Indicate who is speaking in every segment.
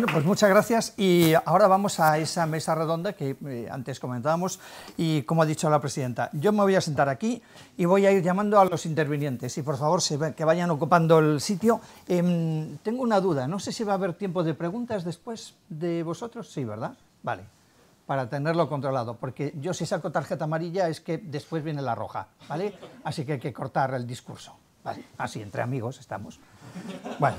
Speaker 1: Bueno, pues muchas gracias y ahora vamos a esa mesa redonda que antes comentábamos y como ha dicho la presidenta, yo me voy a sentar aquí y voy a ir llamando a los intervinientes y por favor que vayan ocupando el sitio. Tengo una duda, no sé si va a haber tiempo de preguntas después de vosotros, sí, ¿verdad? Vale, para tenerlo controlado, porque yo si saco tarjeta amarilla es que después viene la roja, ¿vale? Así que hay que cortar el discurso, ¿vale? Así, entre amigos estamos. Bueno,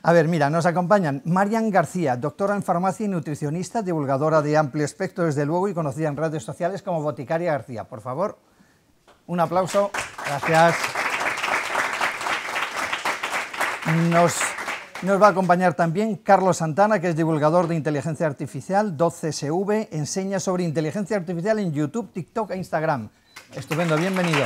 Speaker 1: a ver, mira, nos acompañan Marian García, doctora en farmacia y nutricionista, divulgadora de amplio espectro, desde luego, y conocida en redes sociales como Boticaria García. Por favor, un aplauso. Gracias. Nos va a acompañar también Carlos Santana, que es divulgador de inteligencia artificial, 12SV, enseña sobre inteligencia artificial en YouTube, TikTok e Instagram. Estupendo, bienvenido.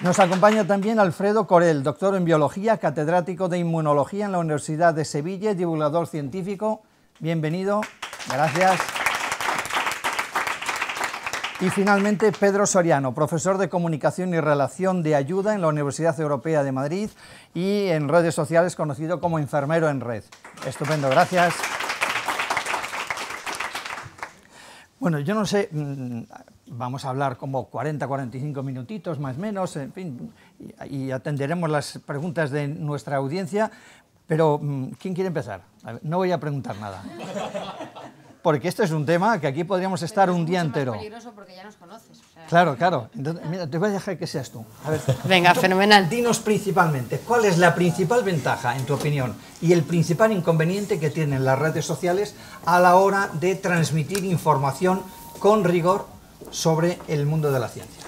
Speaker 1: Nos acompaña también Alfredo Corel, doctor en biología, catedrático de inmunología en la Universidad de Sevilla, divulgador científico. Bienvenido, gracias. Y finalmente Pedro Soriano, profesor de comunicación y relación de ayuda en la Universidad Europea de Madrid y en redes sociales conocido como enfermero en red. Estupendo, gracias. Bueno, yo no sé, vamos a hablar como 40-45 minutitos más o menos, en fin, y atenderemos las preguntas de nuestra audiencia, pero ¿quién quiere empezar? A ver, no voy a preguntar nada. Porque este es un tema que aquí podríamos estar un día entero.
Speaker 2: Es peligroso porque ya nos conoces. O sea...
Speaker 1: Claro, claro. Entonces, mira, te voy a dejar que seas tú. A ver,
Speaker 2: venga, fenomenal.
Speaker 1: Dinos principalmente, ¿cuál es la principal ventaja, en tu opinión, y el principal inconveniente que tienen las redes sociales a la hora de transmitir información con rigor sobre el mundo de la ciencia?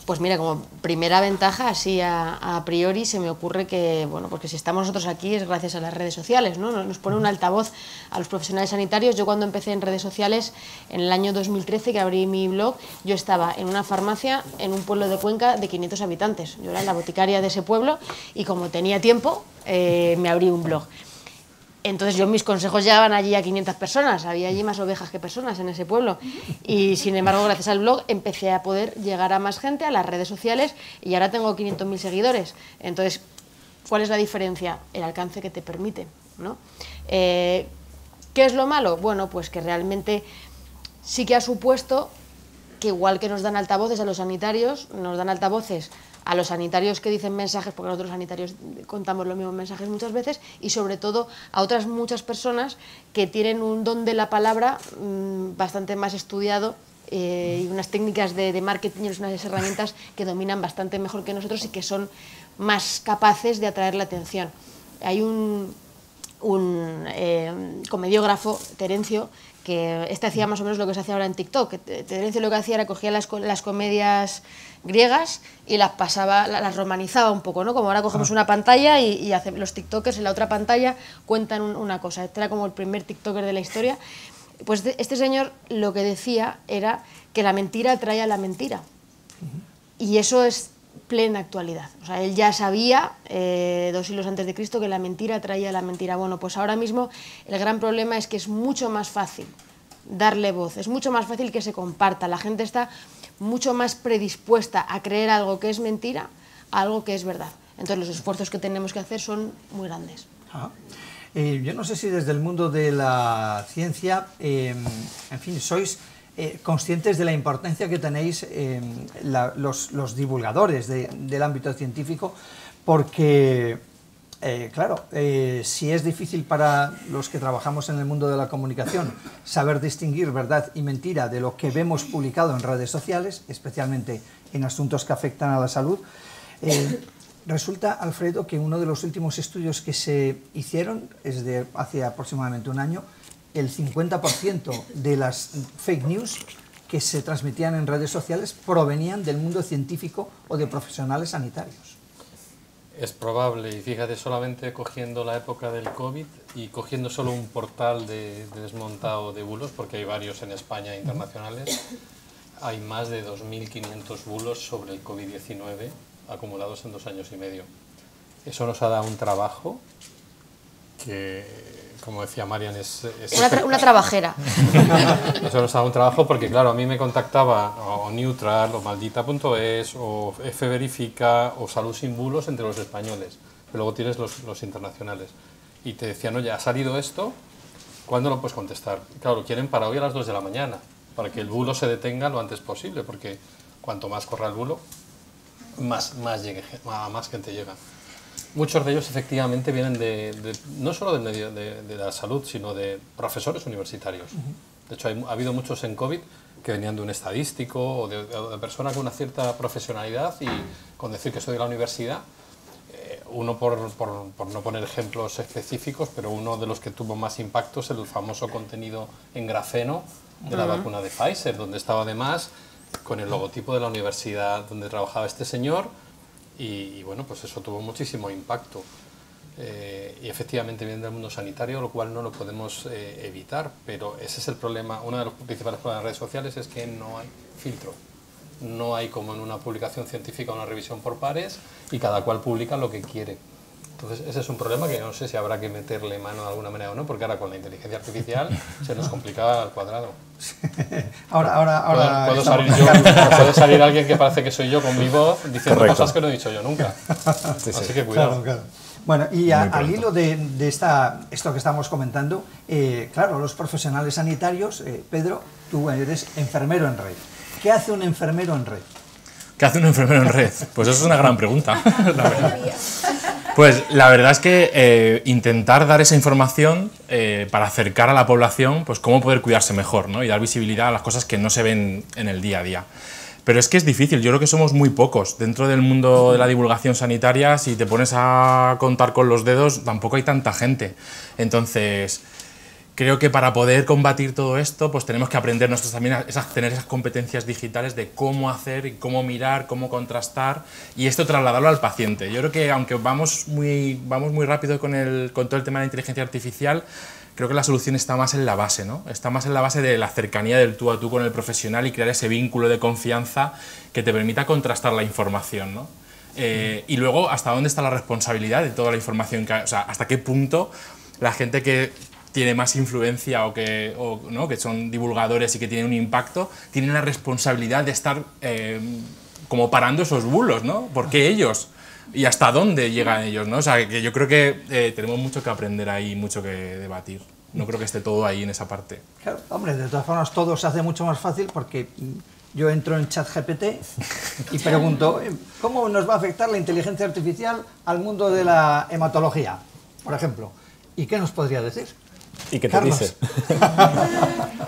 Speaker 2: Pues mira, como primera ventaja, así a priori, se me ocurre que, bueno, porque si estamos nosotros aquí es gracias a las redes sociales, ¿no? Nos pone un altavoz a los profesionales sanitarios. Yo cuando empecé en redes sociales, en el año 2013, que abrí mi blog, yo estaba en una farmacia en un pueblo de Cuenca de 500 habitantes. Yo era la boticaria de ese pueblo y como tenía tiempo, me abrí un blog. Entonces yo mis consejos llegaban allí a 500 personas, había allí más ovejas que personas en ese pueblo y sin embargo gracias al blog empecé a poder llegar a más gente, a las redes sociales y ahora tengo 500.000 seguidores. Entonces, ¿cuál es la diferencia? El alcance que te permite, ¿no? ¿Qué es lo malo? Bueno, pues que realmente sí que ha supuesto que igual que nos dan altavoces a los sanitarios, nos dan altavoces a los sanitarios que dicen mensajes, porque nosotros sanitarios contamos los mismos mensajes muchas veces, y sobre todo a otras muchas personas que tienen un don de la palabra bastante más estudiado y unas técnicas de marketing y unas herramientas que dominan bastante mejor que nosotros y que son más capaces de atraer la atención. Hay un comediógrafo, Terencio, que hacía más o menos lo que se hace ahora en TikTok. Terencio lo que hacía era cogía las comedias griegas y las pasaba, las romanizaba un poco, ¿no? Como ahora cogemos una pantalla y los tiktokers en la otra pantalla cuentan una cosa. Este era como el primer tiktoker de la historia. Pues este señor lo que decía era que la mentira atrae a la mentira. Y eso es plena actualidad. O sea, él ya sabía, 2 siglos antes de Cristo, que la mentira atraía a la mentira. Bueno, pues ahora mismo el gran problema es que es mucho más fácil darle voz, es mucho más fácil que se comparta. La gente está mucho más predispuesta a creer algo que es mentira a algo que es verdad. Entonces los esfuerzos que tenemos que hacer son muy grandes.
Speaker 1: Yo no sé si desde el mundo de la ciencia, en fin, sois conscientes de la importancia que tenéis los divulgadores del ámbito científico, porque, claro, si es difícil para los que trabajamos en el mundo de la comunicación saber distinguir verdad y mentira de lo que vemos publicado en redes sociales, especialmente en asuntos que afectan a la salud, resulta, Alfredo, que uno de los últimos estudios que se hicieron, es de hace aproximadamente un año, el 50% de las fake news que se transmitían en redes sociales provenían del mundo científico o de profesionales sanitarios.
Speaker 3: Es probable, y fíjate, solamente cogiendo la época del COVID y cogiendo solo un portal de desmontado de bulos, porque hay varios en España internacionales, hay más de 2.500 bulos sobre el COVID-19 acumulados en 2 años y medio. Eso nos ha dado un trabajo que, como decía Marian, es
Speaker 2: una trabajera.
Speaker 3: Eso nos ha dado un trabajo porque, claro, a mí me contactaba o Neutral, o Maldita.es, o F Verifica, o Salud sin bulos entre los españoles, pero luego tienes los internacionales. y te decían, oye, ha salido esto, ¿cuándo lo puedes contestar? Claro, lo quieren para hoy a las 2 de la mañana, para que el bulo se detenga lo antes posible, porque cuanto más corra el bulo, más gente llega. Muchos de ellos efectivamente vienen no solo del medio de la salud, sino de profesores universitarios. De hecho, ha habido muchos en COVID que venían de un estadístico o de persona con una cierta profesionalidad, y con decir que soy de la universidad, uno por no poner ejemplos específicos, pero uno de los que tuvo más impacto es el famoso contenido en grafeno de la vacuna de Pfizer, donde estaba además con el logotipo de la universidad donde trabajaba este señor, y bueno, pues eso tuvo muchísimo impacto. Y efectivamente viene del mundo sanitario, lo cual no lo podemos evitar, pero ese es el problema. Uno de los principales problemas de las redes sociales es que no hay filtro. No hay, como en una publicación científica, una revisión por pares, y cada cual publica lo que quiere. Entonces ese es un problema que no sé si habrá que meterle mano de alguna manera o no, porque ahora con la inteligencia artificial se nos complica al cuadrado.
Speaker 1: Ahora
Speaker 3: puedo salir alguien que parece que soy yo con mi voz diciendo cosas que no he dicho yo nunca. Así que cuidado.
Speaker 1: Claro. Bueno, y al hilo de esto que estamos comentando, claro, los profesionales sanitarios, Pedro, tú eres enfermero en red. ¿Qué hace un enfermero en red?
Speaker 4: ¿Qué hace un enfermero en red? Pues eso es una gran pregunta, la verdad. Pues la verdad es que intentar dar esa información para acercar a la población pues cómo poder cuidarse mejor, ¿no? Y dar visibilidad a las cosas que no se ven en el día a día. Pero es que es difícil, yo creo que somos muy pocos. Dentro del mundo de la divulgación sanitaria, si te pones a contar con los dedos, tampoco hay tanta gente. Entonces, creo que para poder combatir todo esto, pues tenemos que aprender nosotros también tener esas competencias digitales de cómo hacer y cómo mirar, cómo contrastar, y esto trasladarlo al paciente. Yo creo que aunque vamos muy rápido con todo el tema de la inteligencia artificial, creo que la solución está más en la base, ¿no? Está más en la base de la cercanía del tú a tú con el profesional y crear ese vínculo de confianza que te permita contrastar la información, ¿no? Y luego, ¿hasta dónde está la responsabilidad de toda la información? O sea, ¿hasta qué punto la gente que tiene más influencia ¿no? que son divulgadores y que tienen un impacto, tienen la responsabilidad de estar como parando esos bulos, ¿no? ¿Por qué ellos? ¿Y hasta dónde llegan ellos, ¿no? O sea, que yo creo que tenemos mucho que aprender ahí, mucho que debatir. No creo que esté todo ahí en esa parte.
Speaker 1: Claro, hombre, de todas formas todo se hace mucho más fácil porque yo entro en ChatGPT y pregunto ¿cómo nos va a afectar la inteligencia artificial al mundo de la hematología, por ejemplo? ¿Y qué nos podría decir?
Speaker 5: ¿Y qué te dice?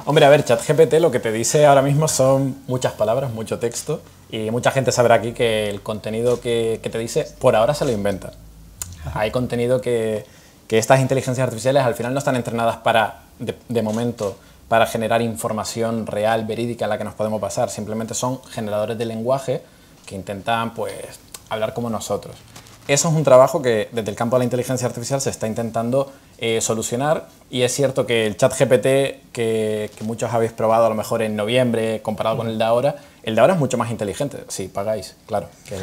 Speaker 5: Hombre, a ver, ChatGPT lo que te dice ahora mismo son muchas palabras, mucho texto, y mucha gente sabrá aquí que el contenido que te dice, por ahora se lo inventa. Hay contenido que estas inteligencias artificiales al final no están entrenadas de momento para generar información real, verídica, a la que nos podemos basar. Simplemente son generadores de lenguaje que intentan, pues, hablar como nosotros. Eso es un trabajo que desde el campo de la inteligencia artificial se está intentando solucionar, y es cierto que el ChatGPT que muchos habéis probado a lo mejor en noviembre comparado con el de ahora es mucho más inteligente. Sí, pagáis, claro, que es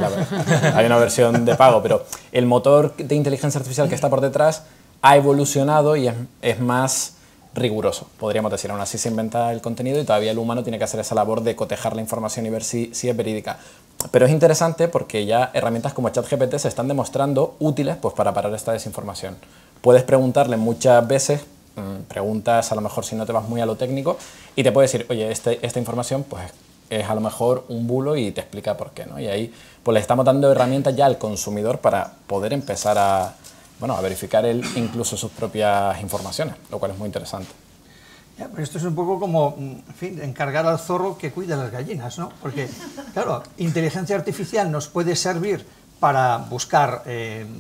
Speaker 5: hay una versión de pago, pero el motor de inteligencia artificial que está por detrás ha evolucionado y es más riguroso, podríamos decir. Aún así se inventa el contenido y todavía el humano tiene que hacer esa labor de cotejar la información y ver si es verídica. Pero es interesante porque ya herramientas como ChatGPT se están demostrando útiles pues, para parar esta desinformación. Puedes preguntarle muchas veces, preguntas a lo mejor si no te vas muy a lo técnico, y te puede decir, oye, esta información pues, es a lo mejor un bulo, y te explica por qué, ¿no? Y ahí pues, le estamos dando herramientas ya al consumidor para poder empezar a verificar él incluso sus propias informaciones, lo cual es muy interesante.
Speaker 1: Ya, pero esto es un poco como, en fin, encargar al zorro que cuide las gallinas, ¿no? Porque, claro, inteligencia artificial nos puede servir para buscar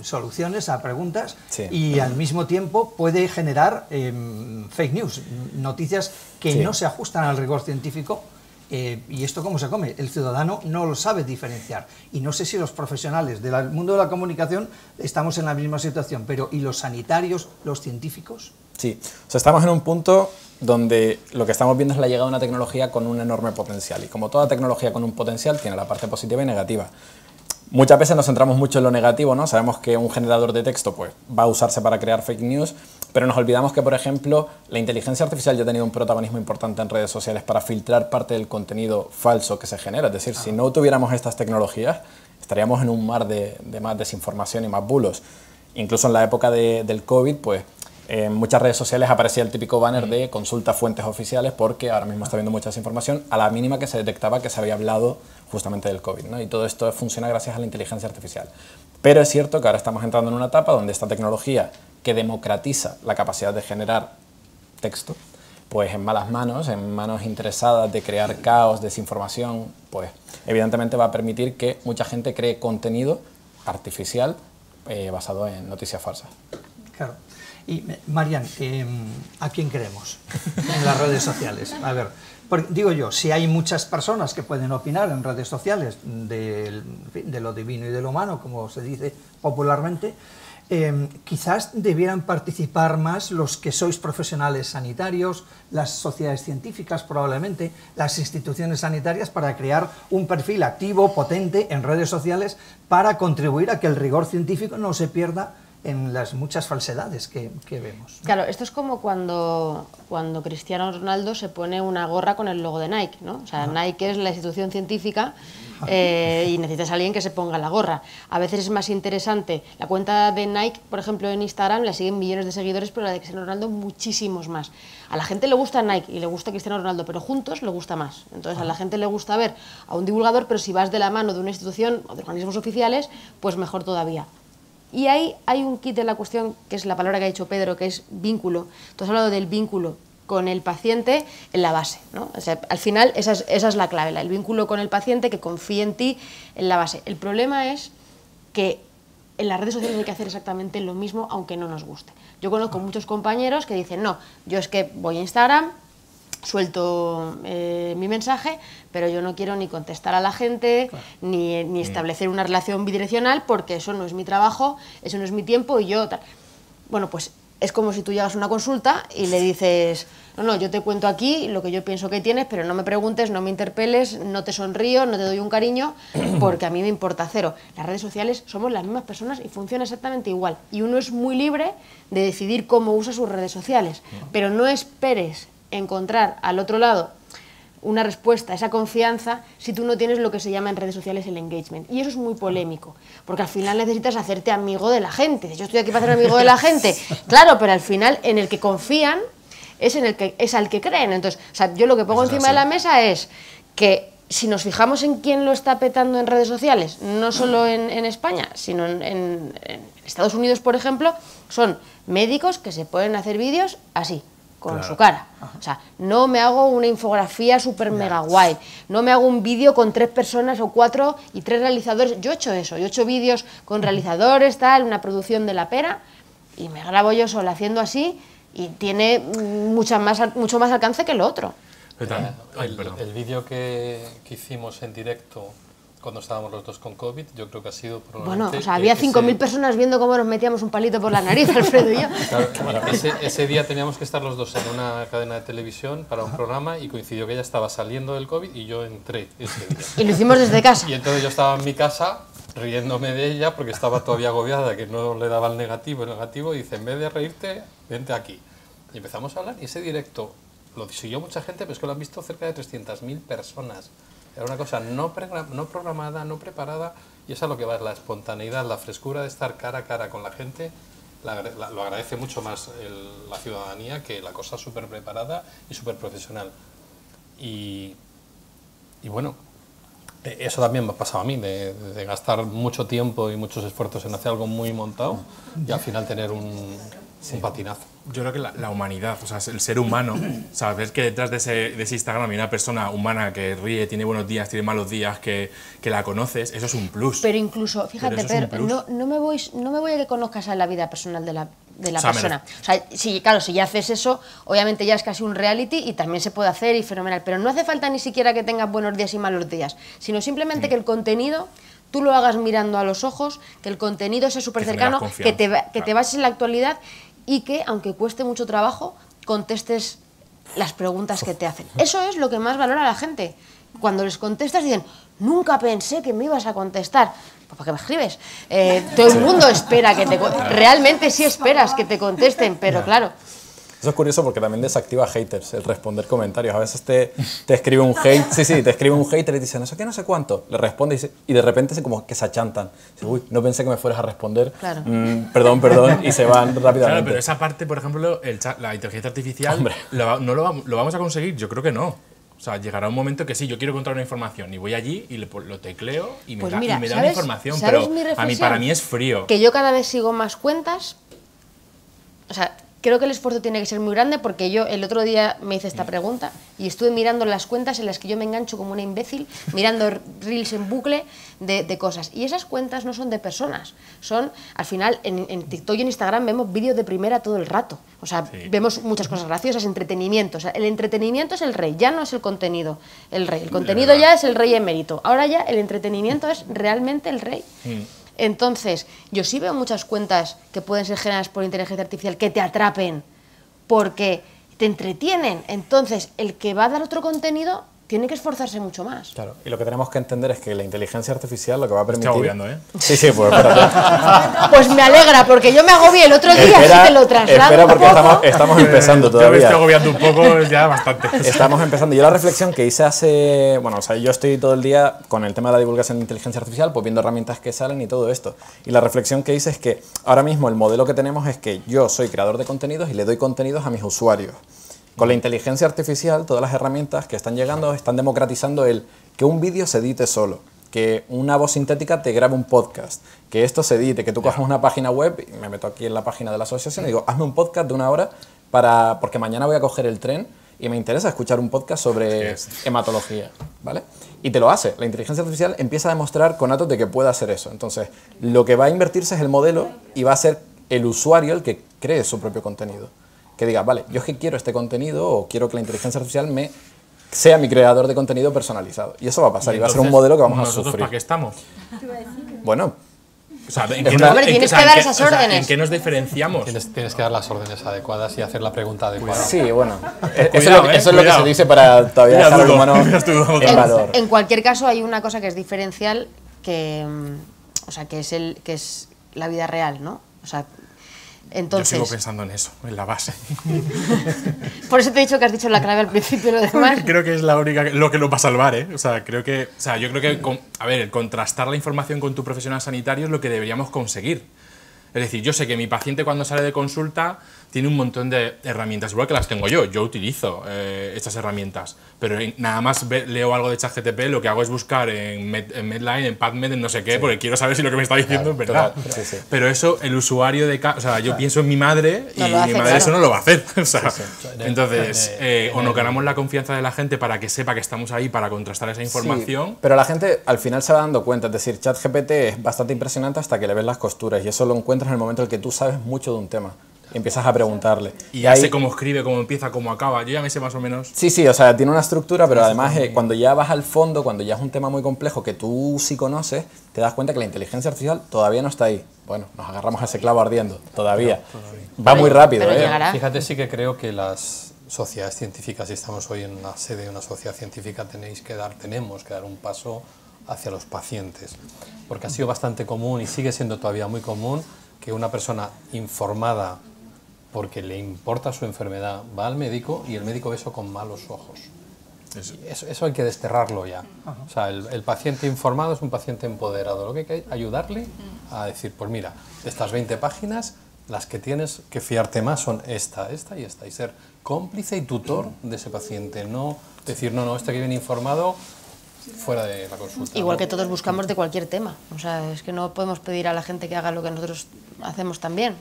Speaker 1: soluciones a preguntas, sí, y al mismo tiempo puede generar fake news, noticias que sí, no se ajustan al rigor científico. ¿Y esto cómo se come? El ciudadano no lo sabe diferenciar. Y no sé si los profesionales del mundo de la comunicación estamos en la misma situación, pero ¿y los sanitarios, los científicos?
Speaker 5: Sí, o sea, estamos en un punto donde lo que estamos viendo es la llegada de una tecnología con un enorme potencial. Y como toda tecnología con un potencial, tiene la parte positiva y negativa. Muchas veces nos centramos mucho en lo negativo, ¿no? Sabemos que un generador de texto pues, va a usarse para crear fake news, pero nos olvidamos que, por ejemplo, la inteligencia artificial ya ha tenido un protagonismo importante en redes sociales para filtrar parte del contenido falso que se genera. Es decir, si no tuviéramos estas tecnologías, estaríamos en un mar de más desinformación y más bulos. Incluso en la época del COVID, pues en muchas redes sociales aparecía el típico banner de consulta fuentes oficiales, porque ahora mismo está habiendo mucha desinformación a la mínima que se detectaba que se había hablado justamente del COVID, ¿no? Y todo esto funciona gracias a la inteligencia artificial. Pero es cierto que ahora estamos entrando en una etapa donde esta tecnología que democratiza la capacidad de generar texto, pues en malas manos, en manos interesadas de crear caos, desinformación, pues evidentemente va a permitir que mucha gente cree contenido artificial basado en noticias falsas.
Speaker 1: Claro. Y, Marian, ¿a quién creemos en las redes sociales? A ver, digo yo, si hay muchas personas que pueden opinar en redes sociales de lo divino y de lo humano, como se dice popularmente, quizás debieran participar más los que sois profesionales sanitarios, las sociedades científicas probablemente, las instituciones sanitarias, para crear un perfil activo, potente en redes sociales, para contribuir a que el rigor científico no se pierda en las muchas falsedades que vemos, ¿no?
Speaker 2: Claro, esto es como cuando Cristiano Ronaldo se pone una gorra con el logo de Nike, ¿no? O sea, Nike es la institución científica y necesitas a alguien que se ponga la gorra. A veces es más interesante, la cuenta de Nike, por ejemplo, en Instagram, la siguen millones de seguidores, pero la de Cristiano Ronaldo muchísimos más. A la gente le gusta Nike y le gusta Cristiano Ronaldo, pero juntos le gusta más. Entonces a la gente le gusta ver a un divulgador, pero si vas de la mano de una institución o de organismos oficiales, pues mejor todavía. Y ahí hay un kit de la cuestión, que es la palabra que ha dicho Pedro, que es vínculo. Tú has hablado del vínculo con el paciente en la base, ¿no? O sea, al final esa es la clave, el vínculo con el paciente, que confíe en ti en la base. El problema es que en las redes sociales hay que hacer exactamente lo mismo, aunque no nos guste. Yo conozco muchos compañeros que dicen, no, yo es que voy a Instagram, suelto mi mensaje, pero yo no quiero ni contestar a la gente, claro, ni establecer una relación bidireccional, porque eso no es mi trabajo, eso no es mi tiempo y yo tal. Bueno, pues es como si tú llegas a una consulta y le dices, no, yo te cuento aquí lo que yo pienso que tienes, pero no me preguntes, no me interpeles, no te sonrío, no te doy un cariño, porque a mí me importa cero. Las redes sociales somos las mismas personas y funciona exactamente igual. Y uno es muy libre de decidir cómo usa sus redes sociales, pero no esperes encontrar al otro lado una respuesta, esa confianza, si tú no tienes lo que se llama en redes sociales el engagement. Y eso es muy polémico, porque al final necesitas hacerte amigo de la gente. Yo estoy aquí para hacer amigo de la gente, claro, pero al final en el que confían es al que creen. Entonces, o sea, yo lo que pongo encima de la mesa es que si nos fijamos en quién lo está petando en redes sociales, no solo en España, sino en Estados Unidos, por ejemplo, son médicos que se pueden hacer vídeos así, con su cara. O sea, no me hago una infografía súper mega guay, no me hago un vídeo con 3 personas o 4 y 3 realizadores. Yo he hecho eso, yo he hecho vídeos con realizadores, tal, una producción de la pera, y me grabo yo sola haciendo así, y tiene mucho más alcance que lo otro.
Speaker 3: El vídeo que hicimos en directo cuando estábamos los dos con COVID, yo creo que ha sido probablemente...
Speaker 2: Bueno, o sea, había 5.000 personas viendo cómo nos metíamos un palito por la nariz, Alfredo y yo.
Speaker 3: Claro, ese día teníamos que estar los dos en una cadena de televisión para un programa y coincidió que ella estaba saliendo del COVID y yo entré ese día.
Speaker 2: Y lo hicimos desde casa.
Speaker 3: Y entonces yo estaba en mi casa riéndome de ella porque estaba todavía agobiada, que no le daba el negativo, y dice, en vez de reírte, vente aquí. Y empezamos a hablar y ese directo lo siguió mucha gente, pero es que lo han visto cerca de 300.000 personas. Era una cosa no programada, no preparada, y eso es a lo que va, es la espontaneidad, la frescura de estar cara a cara con la gente. Lo agradece mucho más la ciudadanía que la cosa súper preparada y súper profesional. Y bueno, eso también me ha pasado a mí, de gastar mucho tiempo y muchos esfuerzos en hacer algo muy montado y al final tener un patinazo.
Speaker 4: Yo creo que la humanidad, o sea, el ser humano, saber que detrás de ese Instagram hay una persona humana que ríe, tiene buenos días, tiene malos días, que la conoces, eso es un plus.
Speaker 2: Pero incluso, fíjate, Pedro, no me voy a que conozcas a la vida personal de la persona. O sea, claro, si ya haces eso, obviamente ya es casi un reality y también se puede hacer y fenomenal, pero no hace falta ni siquiera que tengas buenos días y malos días, sino simplemente que el contenido tú lo hagas mirando a los ojos, que el contenido sea súper cercano, que te bases en la actualidad y que, aunque cueste mucho trabajo, contestes las preguntas que te hacen. Eso es lo que más valora la gente. Cuando les contestas dicen, nunca pensé que me ibas a contestar. Pues ¿para qué me escribes? Todo el mundo espera que realmente sí esperas que te contesten, pero claro.
Speaker 5: Eso es curioso porque también desactiva haters, el responder comentarios. A veces te escribe un hate, te escribe un hater y te dice no sé qué, no sé cuánto. Le responde y de repente como que se achantan. Dice, uy, no pensé que me fueras a responder.
Speaker 2: Claro.
Speaker 5: Perdón, y se van rápidamente.
Speaker 4: Claro, pero esa parte, por ejemplo, la inteligencia artificial, ¿lo vamos a conseguir? Yo creo que no. O sea, llegará un momento que sí, yo quiero encontrar una información y voy allí y lo tecleo y me
Speaker 2: Pues
Speaker 4: da,
Speaker 2: mira,
Speaker 4: y me da
Speaker 2: ¿sabes-
Speaker 4: una información,
Speaker 2: sabes
Speaker 4: pero
Speaker 2: mi reflexión?
Speaker 4: para mí es frío.
Speaker 2: Que yo cada vez sigo más cuentas. O sea, creo que el esfuerzo tiene que ser muy grande porque yo el otro día me hice esta pregunta y estuve mirando las cuentas en las que yo me engancho como una imbécil, mirando reels en bucle de cosas. Y esas cuentas no son de personas, son, al final, en TikTok y en Instagram vemos vídeos de primera todo el rato. O sea, vemos muchas cosas graciosas, entretenimiento. O sea, el entretenimiento es el rey, ya no es el contenido el rey. El contenido ya es el rey emérito. Ahora ya el entretenimiento es realmente el rey. Entonces, yo sí veo muchas cuentas que pueden ser generadas por inteligencia artificial que te atrapen porque te entretienen. Entonces, el que va a dar otro contenido tiene que esforzarse mucho más.
Speaker 5: Claro, y lo que tenemos que entender es que la inteligencia artificial lo que va a permitir...
Speaker 4: Estoy agobiando, ¿eh?
Speaker 5: Sí, pues espérate.
Speaker 2: Pues me alegra, porque yo me agobié el otro día, así te lo traslado
Speaker 5: espera
Speaker 2: un
Speaker 5: porque
Speaker 2: poco.
Speaker 5: estamos empezando
Speaker 4: Yo me
Speaker 5: todavía.
Speaker 4: estoy agobiando un poco, ya bastante.
Speaker 5: Estamos empezando. Yo la reflexión que hice hace... Bueno, o sea, yo estoy todo el día con el tema de la divulgación de inteligencia artificial, pues viendo herramientas que salen y todo esto. Y la reflexión que hice es que ahora mismo el modelo que tenemos es que yo soy creador de contenidos y le doy contenidos a mis usuarios. Con la inteligencia artificial, todas las herramientas que están llegando están democratizando que un vídeo se edite solo, que una voz sintética te grabe un podcast, que esto se edite, que tú cojas una página web, y me meto aquí en la página de la asociación y digo, hazme un podcast de 1 hora porque mañana voy a coger el tren y me interesa escuchar un podcast sobre hematología, ¿vale? Y te lo hace. La inteligencia artificial empieza a demostrar con datos de que puede hacer eso. Entonces, lo que va a invertirse es el modelo y va a ser el usuario el que cree su propio contenido. Que diga, vale, yo es que quiero este contenido o quiero que la inteligencia artificial sea mi creador de contenido personalizado. Y eso va a pasar y va a ser un modelo que vamos a
Speaker 4: ¿nosotros
Speaker 5: sufrir.
Speaker 4: para qué estamos?
Speaker 5: Bueno,
Speaker 4: O sea, ¿en
Speaker 2: Hombre, tienes que dar esas órdenes.
Speaker 4: ¿En qué nos diferenciamos?
Speaker 3: Tienes que dar las órdenes adecuadas y hacer la pregunta adecuada.
Speaker 5: sí, bueno.
Speaker 4: Cuidado,
Speaker 5: eso es lo que
Speaker 4: cuidado.
Speaker 5: se dice para todavía
Speaker 4: Ya
Speaker 5: dejar al
Speaker 4: dudo,
Speaker 5: humano
Speaker 4: ya estoy dudando.
Speaker 5: en valor.
Speaker 2: En cualquier caso, hay una cosa que es diferencial, que es la vida real, ¿no? O sea, entonces...
Speaker 4: Yo sigo pensando en eso, en la base.
Speaker 2: Por eso te he dicho que has dicho la clave al principio y lo demás.
Speaker 4: Creo que es lo que nos va a salvar, ¿eh? O sea, yo creo que, el contrastar la información con tu profesional sanitario es lo que deberíamos conseguir. Es decir, yo sé que mi paciente cuando sale de consulta tiene un montón de herramientas, igual que las tengo yo utilizo estas herramientas, pero nada más leo algo de ChatGPT, lo que hago es buscar en Medline, en PubMed, en no sé qué, porque quiero saber si lo que me está diciendo es verdad.
Speaker 5: Sí.
Speaker 4: Pero eso, el usuario o sea, yo pienso en mi madre y
Speaker 2: No lo hace,
Speaker 4: mi madre
Speaker 2: claro.
Speaker 4: eso no lo va a hacer. O sea, entonces, o nos ganamos la confianza de la gente para que sepa que estamos ahí para contrastar esa información.
Speaker 5: Sí, pero la gente al final se va dando cuenta, es decir, ChatGPT es bastante impresionante hasta que le ves las costuras y eso lo encuentras en el momento en el que tú sabes mucho de un tema y empiezas a preguntarle.
Speaker 4: Y ya
Speaker 5: ahí-
Speaker 4: sé cómo escribe, cómo empieza, cómo acaba. Yo ya me sé más o menos.
Speaker 5: Sí, o sea, tiene una estructura, pero además cuando ya vas al fondo, cuando ya es un tema muy complejo que tú sí conoces, te das cuenta que la inteligencia artificial todavía no está ahí. Bueno, nos agarramos a ese clavo ardiendo, todavía. Va muy rápido,
Speaker 2: pero
Speaker 5: ¿eh?
Speaker 2: llegará.
Speaker 3: Fíjate, sí que creo que las sociedades científicas, si estamos hoy en la sede de una sociedad científica, tenemos que dar un paso hacia los pacientes. Porque ha sido bastante común y sigue siendo todavía muy común que una persona informada porque le importa su enfermedad va al médico y el médico ve eso con malos ojos. Eso hay que desterrarlo ya. O sea, el paciente informado es un paciente empoderado. Lo que hay que ayudarle a decir, pues mira, de estas 20 páginas, las que tienes que fiarte más son esta y esta. Y ser cómplice y tutor de ese paciente. No decir, no, este que viene informado, fuera de la consulta.
Speaker 2: Igual
Speaker 3: ¿no?
Speaker 2: que todos buscamos de cualquier tema. O sea, es que no podemos pedir a la gente que haga lo que nosotros hacemos también.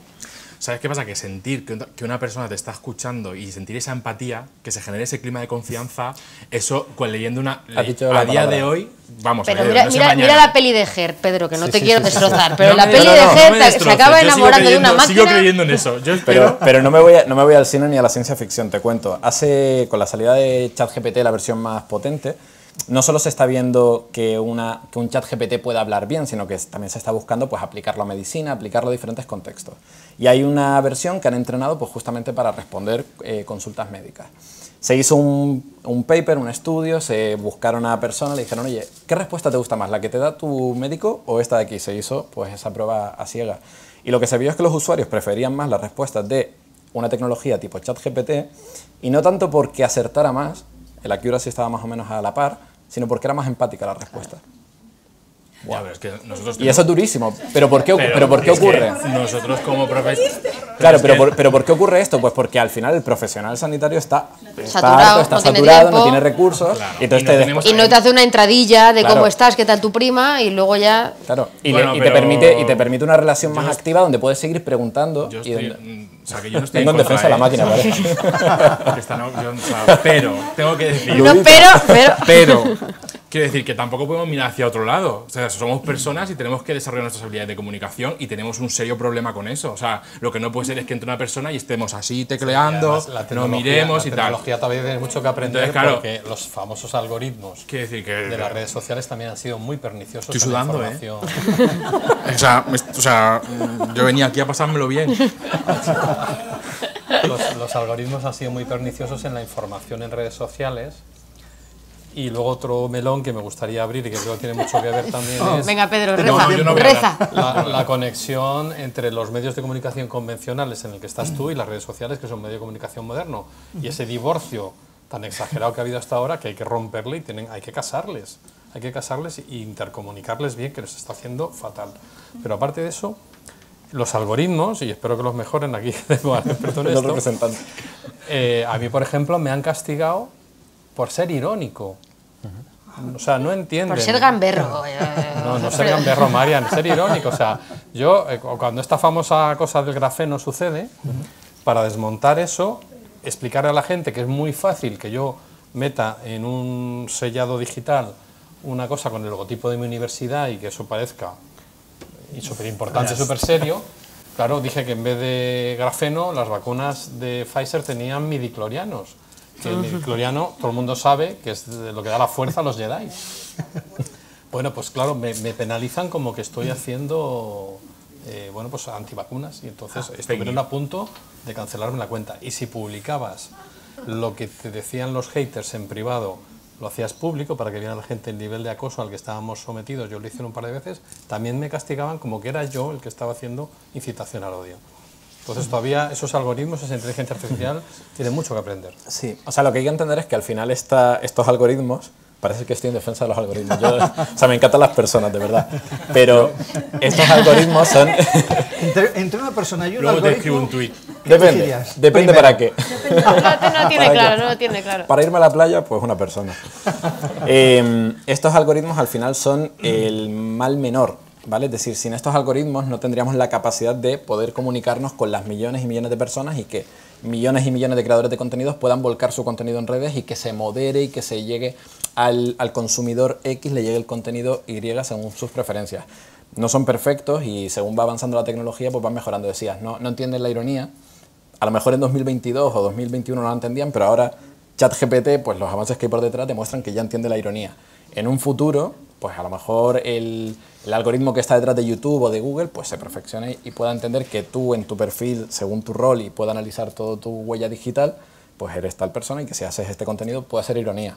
Speaker 4: ¿Sabes qué pasa? Que sentir que una persona te está escuchando y sentir esa empatía, que se genere ese clima de confianza, eso, leyendo
Speaker 5: Has dicho la
Speaker 4: a día
Speaker 5: palabra.
Speaker 4: de hoy, vamos
Speaker 2: Pero
Speaker 4: a ver,
Speaker 2: mira,
Speaker 4: no sé
Speaker 2: mira,
Speaker 4: mañana.
Speaker 2: mira la peli de Her, Pedro, que no te quiero destrozar, pero
Speaker 4: No,
Speaker 2: la
Speaker 4: no,
Speaker 2: peli
Speaker 4: no,
Speaker 2: de
Speaker 4: no me
Speaker 2: Her se
Speaker 4: destroces,
Speaker 2: acaba
Speaker 4: yo sigo
Speaker 2: enamorando de una
Speaker 4: creyendo-
Speaker 2: máquina.
Speaker 4: Sigo creyendo en eso. Yo espero...
Speaker 5: Pero no me voy al cine ni a la ciencia ficción, te cuento. Con la salida de ChatGPT, la versión más potente, no solo se está viendo que un ChatGPT pueda hablar bien, sino que también se está buscando pues, aplicarlo a medicina, aplicarlo a diferentes contextos. Y hay una versión que han entrenado pues, justamente para responder consultas médicas. Se hizo un paper, un estudio, se buscaron a una persona, le dijeron, oye, ¿qué respuesta te gusta más, la que te da tu médico o esta de aquí? Se hizo pues, esa prueba a ciegas. Y lo que se vio es que los usuarios preferían más las respuestas de una tecnología tipo ChatGPT, y no tanto porque acertara más, el accuracy estaba más o menos a la par, sino porque era más empática la respuesta.
Speaker 4: Ya, pero es que nosotros
Speaker 5: Y eso es durísimo. ¿Pero por qué, ¿por qué
Speaker 4: es que
Speaker 5: ocurre?
Speaker 4: nosotros como profesores...
Speaker 5: Claro, pero ¿por qué ocurre esto? Pues porque al final el profesional sanitario está
Speaker 2: Saturado,
Speaker 5: harto, está
Speaker 2: no tiene
Speaker 5: saturado,
Speaker 2: tiempo.
Speaker 5: no tiene recursos,
Speaker 4: Claro,
Speaker 5: y entonces
Speaker 4: y no tenemos-
Speaker 2: Y no te hace una entradilla de
Speaker 5: Claro.
Speaker 2: cómo estás, qué tal tu prima, y luego ya...
Speaker 5: claro,
Speaker 4: Bueno,
Speaker 5: te
Speaker 4: pero-
Speaker 5: permite una relación más activa donde puedes seguir preguntando.
Speaker 4: Yo
Speaker 5: y
Speaker 4: estoy,
Speaker 5: donde-
Speaker 4: o sea, que yo no estoy
Speaker 5: Tengo en defensa
Speaker 4: contra,
Speaker 5: la máquina, ¿vale?
Speaker 4: Que esta no, yo, o sea, pero, tengo que decir...
Speaker 2: No,
Speaker 4: Pero, quiero decir que tampoco podemos mirar hacia otro lado. O sea, somos personas y tenemos que desarrollar nuestras habilidades de comunicación y tenemos un serio problema con eso. O sea, lo que no puede ser es que entre una persona y estemos así tecleando,
Speaker 3: Además, la
Speaker 4: no
Speaker 3: tecnología-
Speaker 4: miremos y
Speaker 3: la
Speaker 4: tal.
Speaker 3: tecnología todavía tiene mucho que aprender.
Speaker 4: Entonces, claro,
Speaker 3: porque los famosos algoritmos
Speaker 4: quiero decir que...
Speaker 3: de las redes sociales también han sido muy perniciosos.
Speaker 4: Estoy
Speaker 3: en la
Speaker 4: sudando,
Speaker 3: información.
Speaker 4: O sea, yo venía aquí a pasármelo bien.
Speaker 3: Los algoritmos han sido muy perniciosos en la información en redes sociales. Y luego otro melón que me gustaría abrir y que creo que tiene mucho que ver también es
Speaker 2: Venga, Pedro,
Speaker 4: No,
Speaker 2: reza,
Speaker 4: yo no voy a
Speaker 2: reza.
Speaker 3: la conexión entre los medios de comunicación convencionales en el que estás tú y las redes sociales, que son un medio de comunicación moderno. Y ese divorcio tan exagerado que ha habido hasta ahora, que hay que romperle y hay que casarles. Hay que casarles e intercomunicarles bien, que nos está haciendo fatal. Pero aparte de eso, los algoritmos, y espero que los mejoren aquí, tengo al experto en
Speaker 5: Los
Speaker 3: esto,
Speaker 5: representantes.
Speaker 3: a mí, por ejemplo, me han castigado por ser irónico. O sea, no entienden.
Speaker 2: Por ser gamberro.
Speaker 3: No ser gamberro, Marian, ser irónico. O sea, yo, cuando esta famosa cosa del grafeno sucede, para desmontar eso, explicarle a la gente que es muy fácil que yo meta en un sellado digital una cosa con el logotipo de mi universidad y que eso parezca súper importante, súper serio. Claro, dije que en vez de grafeno, las vacunas de Pfizer tenían midiclorianos. Que el midicloriano, todo el mundo sabe que es lo que da la fuerza a los Jedi. Bueno, pues claro, me penalizan como que estoy haciendo bueno, pues antivacunas, y entonces estuvieron a punto de cancelarme la cuenta. Y si publicabas lo que te decían los haters en privado, lo hacías público para que viera la gente el nivel de acoso al que estábamos sometidos, yo lo hice un par de veces, también me castigaban como que era yo el que estaba haciendo incitación al odio. Entonces todavía esos algoritmos, esa inteligencia artificial, tienen mucho que aprender.
Speaker 5: Sí, o sea, lo que hay que entender es que al final estos algoritmos, parece que estoy en defensa de los algoritmos, o sea, me encantan las personas, de verdad, pero estos algoritmos son...
Speaker 1: Entre una persona y un
Speaker 4: Luego te
Speaker 1: algoritmo...
Speaker 4: escribo un tuit.
Speaker 1: ¿qué
Speaker 5: Depende
Speaker 1: elegirías?
Speaker 5: Primero, para qué.
Speaker 2: No tiene claro, no lo tiene claro.
Speaker 5: Para irme a la playa, pues una persona. Estos algoritmos al final son el mal menor, ¿vale? Es decir, sin estos algoritmos no tendríamos la capacidad de poder comunicarnos con las millones y millones de personas y que millones y millones de creadores de contenidos puedan volcar su contenido en redes y que se modere y que se llegue al consumidor X, le llegue el contenido Y según sus preferencias. No son perfectos y según va avanzando la tecnología, pues van mejorando. Decías, no entienden la ironía. A lo mejor en 2022 o 2021 no la entendían, pero ahora ChatGPT, pues los avances que hay por detrás demuestran que ya entiende la ironía. En un futuro, pues a lo mejor el algoritmo que está detrás de YouTube o de Google, pues se perfeccione y pueda entender que tú en tu perfil, según tu rol, y pueda analizar todo tu huella digital, pues eres tal persona y que si haces este contenido puede ser ironía.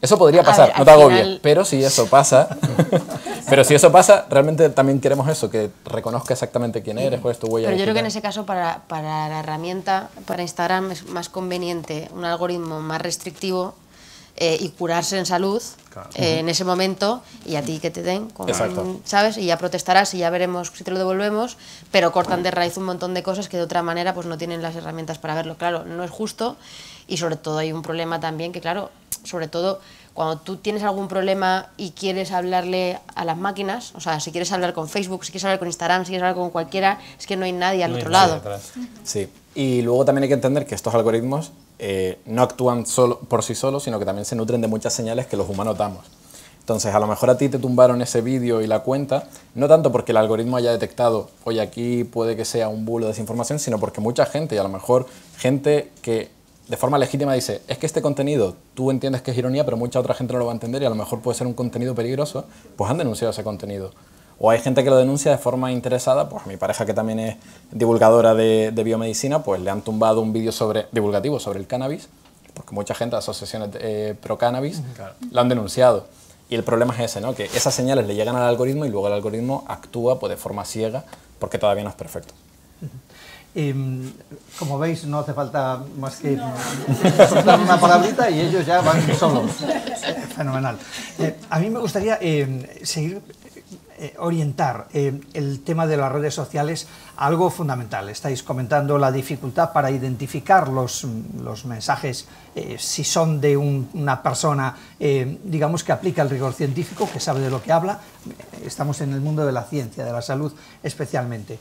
Speaker 5: Eso podría pasar,
Speaker 2: Al
Speaker 5: no te agobies,
Speaker 2: final-
Speaker 5: pero si eso pasa, realmente también queremos eso, que reconozca exactamente quién eres, cuál es tu huella
Speaker 2: Pero yo creo que en
Speaker 5: digital.
Speaker 2: ese caso para la herramienta, para Instagram es más conveniente un algoritmo más restrictivo y curarse en salud en ese momento y a ti que te den,
Speaker 5: Exacto.
Speaker 2: ¿sabes? Y ya protestarás y ya veremos si te lo devolvemos, pero cortan de raíz un montón de cosas que de otra manera pues no tienen las herramientas para verlo. Claro, no es justo y sobre todo hay un problema también que claro, sobre todo cuando tú tienes algún problema y quieres hablarle a las máquinas, o sea, si quieres hablar con Facebook, si quieres hablar con Instagram, si quieres hablar con cualquiera, es que no hay nadie al
Speaker 3: No hay
Speaker 2: otro
Speaker 3: nadie
Speaker 2: lado.
Speaker 3: detrás.
Speaker 5: Sí, y luego también hay que entender que estos algoritmos no actúan solo por sí solos, sino que también se nutren de muchas señales que los humanos damos. Entonces, a lo mejor a ti te tumbaron ese vídeo y la cuenta, no tanto porque el algoritmo haya detectado, oye, aquí puede que sea un bulo de desinformación, sino porque mucha gente, y a lo mejor gente que de forma legítima dice, es que este contenido tú entiendes que es ironía, pero mucha otra gente no lo va a entender y a lo mejor puede ser un contenido peligroso, pues han denunciado ese contenido. O hay gente que lo denuncia de forma interesada, pues mi pareja que también es divulgadora de biomedicina, pues le han tumbado un vídeo divulgativo sobre el cannabis, porque mucha gente, asociaciones pro cannabis, lo han denunciado. Y el problema es ese, ¿no? Que esas señales le llegan al algoritmo y luego el algoritmo actúa pues, de forma ciega porque todavía no es perfecto.
Speaker 1: Como veis, no hace falta más que soltar una palabrita y ellos ya van solos. Fenomenal. A mí me gustaría seguir orientar el tema de las redes sociales a algo fundamental. Estáis comentando la dificultad para identificar los mensajes, si son de una persona, digamos, que aplica el rigor científico, que sabe de lo que habla. Estamos en el mundo de la ciencia, de la salud especialmente.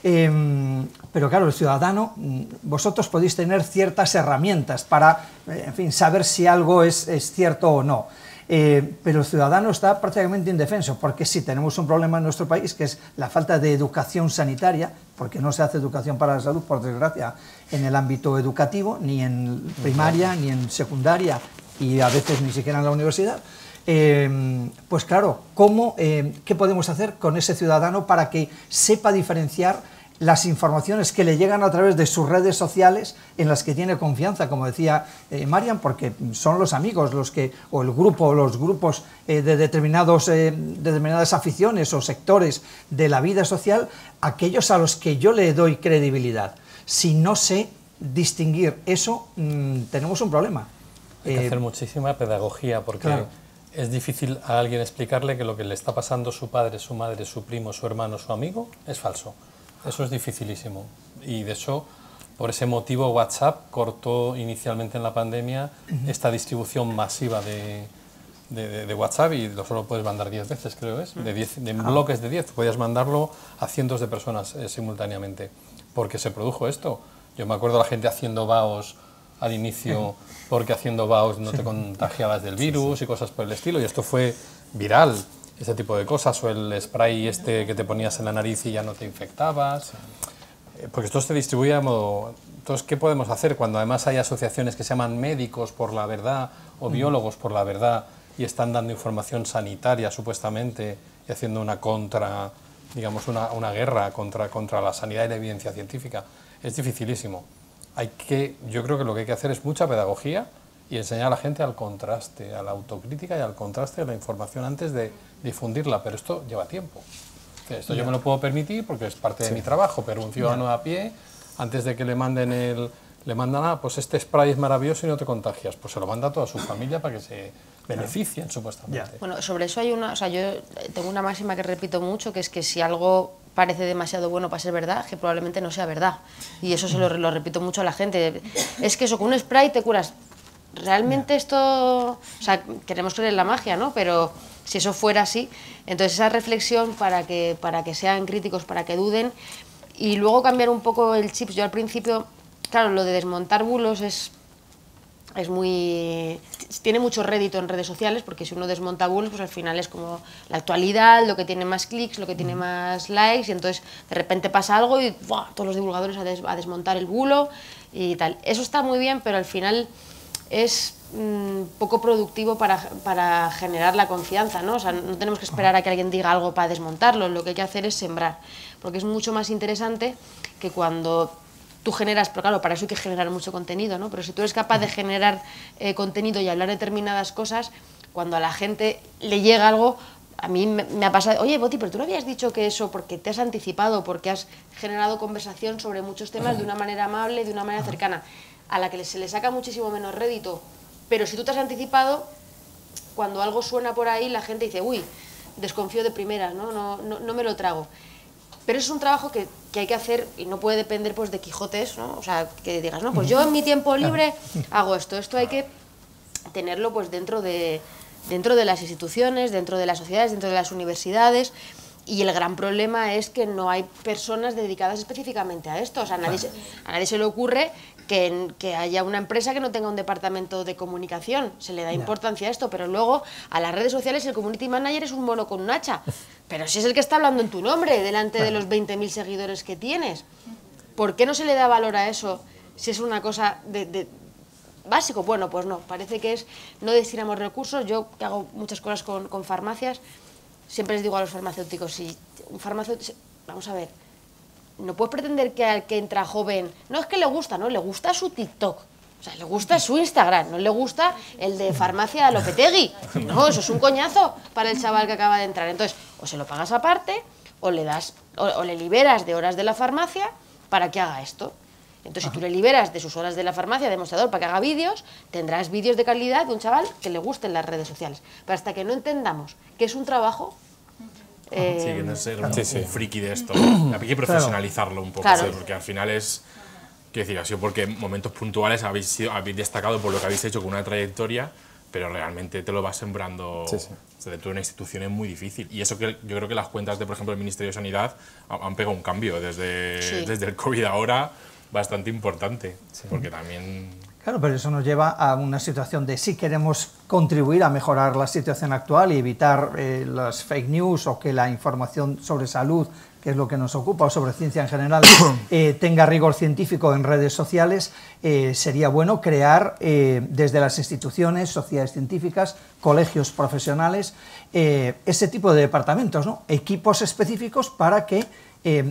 Speaker 1: Pero claro, el ciudadano, vosotros podéis tener ciertas herramientas para, en fin, saber si algo es cierto o no. Pero el ciudadano está prácticamente indefenso, porque sí tenemos un problema en nuestro país, que es la falta de educación sanitaria, porque no se hace educación para la salud, por desgracia, en el ámbito educativo, ni en primaria, ni en secundaria, y a veces ni siquiera en la universidad. Pues claro, ¿qué podemos hacer con ese ciudadano para que sepa diferenciar las informaciones que le llegan a través de sus redes sociales en las que tiene confianza, como decía Marian, porque son los amigos o el grupo, los grupos de determinadas aficiones o sectores de la vida social, aquellos a los que yo le doy credibilidad? Si no sé distinguir eso, tenemos un problema.
Speaker 3: Hay que hacer muchísima pedagogía, porque claro, es difícil a alguien explicarle que lo que le está pasando a su padre, su madre, su primo, su hermano, su amigo, es falso. Eso es dificilísimo, y de hecho, por ese motivo, WhatsApp cortó inicialmente en la pandemia esta distribución masiva de WhatsApp, y solo puedes mandar 10 veces, creo es, de bloques de 10, podías mandarlo a cientos de personas simultáneamente, porque se produjo esto. Yo me acuerdo de la gente haciendo vaos al inicio, porque haciendo vaos no te contagiabas del virus y cosas por el estilo, y esto fue viral. Ese tipo de cosas, o el spray que te ponías en la nariz y ya no te infectabas, porque esto se distribuye a modo... Entonces, ¿qué podemos hacer cuando además hay asociaciones que se llaman Médicos por la Verdad o Biólogos por la Verdad y están dando información sanitaria supuestamente y haciendo una una guerra contra la sanidad y la evidencia científica? Es dificilísimo. Yo creo que lo que hay que hacer es mucha pedagogía y enseñar a la gente al contraste, a la autocrítica y al contraste de la información antes de difundirla, pero esto lleva tiempo. Esto yo me lo puedo permitir porque es parte de mi trabajo, pero un ciudadano a pie, antes de que le mandan pues este spray es maravilloso y no te contagias, pues se lo manda a toda su familia para que se beneficien supuestamente.
Speaker 2: Bueno, sobre eso yo tengo una máxima que repito mucho, que es que si algo parece demasiado bueno para ser verdad, que probablemente no sea verdad, y eso se lo repito mucho a la gente. Es que eso, con un spray te curas. Realmente esto, queremos creer en la magia, ¿no? Pero si eso fuera así, entonces esa reflexión para que sean críticos, para que duden, y luego cambiar un poco el chip. Yo al principio, claro, lo de desmontar bulos tiene mucho rédito en redes sociales, porque si uno desmonta bulos, pues al final es como la actualidad, lo que tiene más clics, lo que tiene más likes, y entonces de repente pasa algo y ¡buah!, todos los divulgadores a desmontar el bulo y tal. Eso está muy bien, pero al final es poco productivo para generar la confianza, ¿no? O sea, no tenemos que esperar a que alguien diga algo para desmontarlo, lo que hay que hacer es sembrar, porque es mucho más interesante que cuando tú generas, pero claro, para eso hay que generar mucho contenido, ¿no? Pero si tú eres capaz de generar contenido y hablar de determinadas cosas, cuando a la gente le llega algo, a mí me ha pasado, oye, Boti, pero tú no habías dicho que eso, porque te has anticipado, porque has generado conversación sobre muchos temas de una manera amable, de una manera cercana, a la que se le saca muchísimo menos rédito. Pero si tú te has anticipado, cuando algo suena por ahí, la gente dice, uy, desconfío de primeras, no me lo trago. Pero es un trabajo que hay que hacer y no puede depender pues de Quijotes, ¿no? O sea, que digas, no, pues yo en mi tiempo libre hago esto. Esto hay que tenerlo pues dentro de las instituciones, dentro de las sociedades, dentro de las universidades. Y el gran problema es que no hay personas dedicadas específicamente a esto. O sea, a nadie se le ocurre que haya una empresa que no tenga un departamento de comunicación. Se le da importancia a esto, pero luego a las redes sociales el community manager es un mono con un hacha. Pero si es el que está hablando en tu nombre, delante de los 20.000 seguidores que tienes. ¿Por qué no se le da valor a eso si es una cosa de básico? Bueno, pues no. Parece que no destinamos recursos. Yo que hago muchas cosas con farmacias, siempre les digo a los farmacéuticos, si un farmacéutico, vamos a ver, no puedes pretender que al que entra joven, no es que le gusta, no, le gusta su TikTok, o sea, le gusta su Instagram, no le gusta el de farmacia Lopetegui, no, eso es un coñazo para el chaval que acaba de entrar. Entonces, o se lo pagas aparte, o le liberas de horas de la farmacia para que haga esto. Entonces, si tú le liberas de sus horas de la farmacia, demostrador, para que haga vídeos, tendrás vídeos de calidad de un chaval que le gusten las redes sociales. Pero hasta que no entendamos que es un trabajo...
Speaker 4: Sí, que no es ser un friki de esto. Hay que profesionalizarlo un poco,
Speaker 2: Claro.
Speaker 4: porque al final es... Quiero decir, ha sido porque en momentos puntuales habéis destacado por lo que habéis hecho con una trayectoria, pero realmente te lo vas sembrando o sea, dentro de una institución es muy difícil. Y eso que yo creo que las cuentas de, por ejemplo, el Ministerio de Sanidad han pegado un cambio desde el COVID ahora bastante importante, porque también...
Speaker 1: Claro, pero eso nos lleva a una situación de si queremos contribuir a mejorar la situación actual y evitar las fake news o que la información sobre salud, que es lo que nos ocupa, o sobre ciencia en general, tenga rigor científico en redes sociales, sería bueno crear desde las instituciones, sociedades científicas, colegios profesionales, ese tipo de departamentos, ¿no? Equipos específicos para que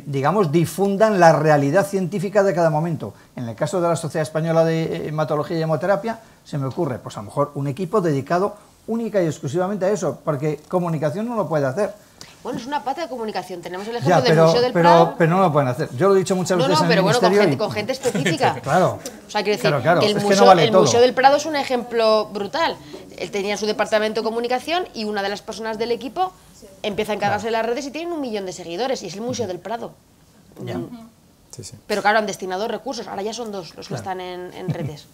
Speaker 1: digamos, difundan la realidad científica de cada momento. En el caso de la Sociedad Española de Hematología y Hemoterapia, se me ocurre, pues a lo mejor un equipo dedicado única y exclusivamente a eso, porque comunicación no lo puede hacer.
Speaker 2: Bueno, es una pata de comunicación. Tenemos el ejemplo del Museo del Prado.
Speaker 1: Pero no lo pueden hacer. Yo lo he dicho muchas veces en el Ministerio.
Speaker 2: Bueno, con gente específica.
Speaker 1: Claro.
Speaker 2: O sea, quiero decir,
Speaker 1: claro,
Speaker 2: que el Museo del Prado es un ejemplo brutal. Él tenía su departamento de comunicación y una de las personas del equipo empieza a encargarse de las redes y tienen 1 millón de seguidores y es el Museo del Prado. Pero claro, han destinado recursos. Ahora ya son 2 los que están en redes.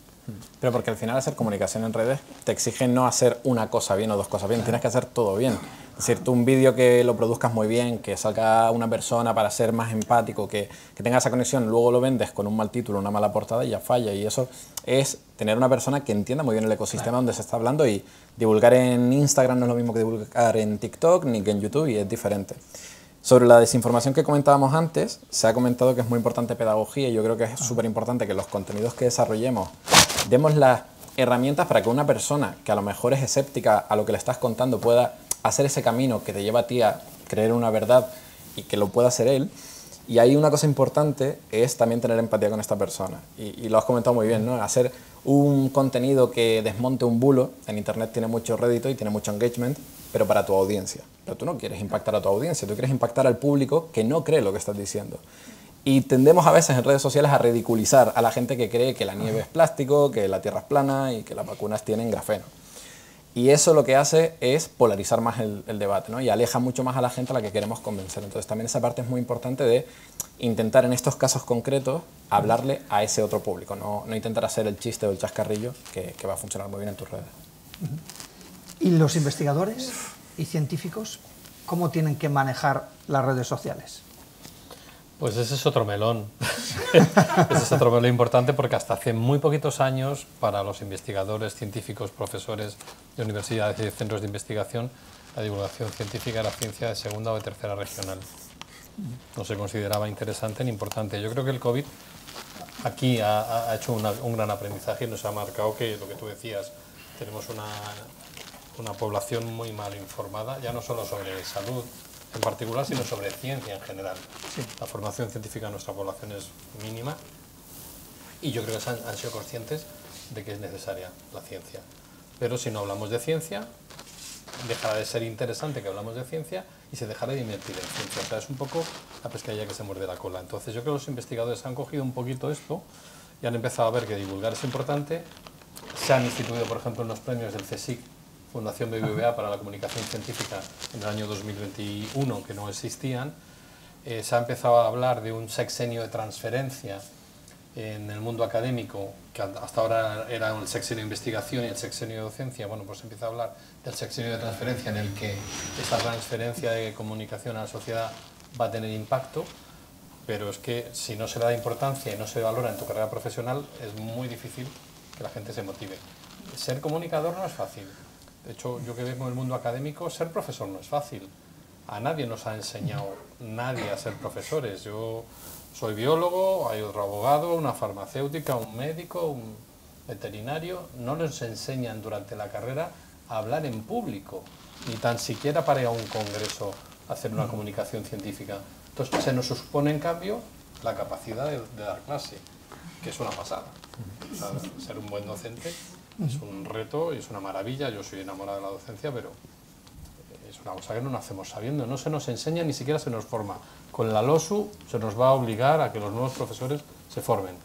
Speaker 5: Pero porque al final hacer comunicación en redes te exige no hacer una cosa bien o 2 cosas bien, tienes que hacer todo bien. Es decir, tú un vídeo que lo produzcas muy bien, que salga una persona para ser más empático, que tenga esa conexión, luego lo vendes con un mal título, una mala portada y ya falla. Y eso es tener una persona que entienda muy bien el ecosistema donde se está hablando, y divulgar en Instagram no es lo mismo que divulgar en TikTok ni que en YouTube, y es diferente. Sobre la desinformación que comentábamos antes, se ha comentado que es muy importante pedagogía, y yo creo que es súper importante que los contenidos que desarrollemos demos las herramientas para que una persona que a lo mejor es escéptica a lo que le estás contando pueda hacer ese camino que te lleva a ti a creer una verdad y que lo pueda hacer él. Y ahí una cosa importante es también tener empatía con esta persona. Y lo has comentado muy bien, ¿no? Hacer un contenido que desmonte un bulo. En Internet tiene mucho rédito y tiene mucho engagement, pero para tu audiencia. Pero tú no quieres impactar a tu audiencia, tú quieres impactar al público que no cree lo que estás diciendo. Y tendemos a veces en redes sociales a ridiculizar a la gente que cree que la nieve es plástico, que la tierra es plana y que las vacunas tienen grafeno. Y eso lo que hace es polarizar más el debate, ¿no? Y aleja mucho más a la gente a la que queremos convencer. Entonces también esa parte es muy importante de intentar en estos casos concretos hablarle a ese otro público, no intentar hacer el chiste o el chascarrillo que va a funcionar muy bien en tus redes.
Speaker 1: ¿Y los investigadores y científicos cómo tienen que manejar las redes sociales?
Speaker 3: Pues ese es otro melón. Ese es otro melón importante, porque hasta hace muy poquitos años, para los investigadores, científicos, profesores de universidades y de centros de investigación, la divulgación científica era ciencia de segunda o de tercera regional. No se consideraba interesante ni importante. Yo creo que el COVID aquí ha hecho un gran aprendizaje y nos ha marcado que, lo que tú decías, tenemos una población muy mal informada, ya no solo sobre salud en particular, sino sobre ciencia en general. Sí. La formación científica de nuestra población es mínima y yo creo que han sido conscientes de que es necesaria la ciencia. Pero si no hablamos de ciencia, dejará de ser interesante que hablamos de ciencia y se dejará de invertir en ciencia. O sea, es un poco la pescadilla que se muerde la cola. Entonces yo creo que los investigadores han cogido un poquito esto y han empezado a ver que divulgar es importante. Se han instituido, por ejemplo, en los premios del CSIC, Fundación BBVA para la Comunicación Científica, en el año 2021, que no existían. Se ha empezado a hablar de un sexenio de transferencia en el mundo académico, que hasta ahora era el sexenio de investigación y el sexenio de docencia. Bueno, pues se empieza a hablar del sexenio de transferencia, en el que esta transferencia de comunicación a la sociedad va a tener impacto, pero es que si no se le da importancia y no se valora en tu carrera profesional, es muy difícil que la gente se motive. Ser comunicador no es fácil. De hecho, yo que vengo del mundo académico, ser profesor no es fácil. A nadie nos ha enseñado nadie a ser profesores. Yo soy biólogo, hay otro abogado, una farmacéutica, un médico, un veterinario. No nos enseñan durante la carrera a hablar en público, ni tan siquiera para ir a un congreso a hacer una comunicación científica. Entonces se nos supone, en cambio, la capacidad de dar clase, que es una pasada. O sea, ser un buen docente es un reto y es una maravilla. Yo soy enamorado de la docencia, pero es una cosa que no nacemos sabiendo, no se nos enseña, ni siquiera se nos forma. Con la LOSU se nos va a obligar a que los nuevos profesores se formen.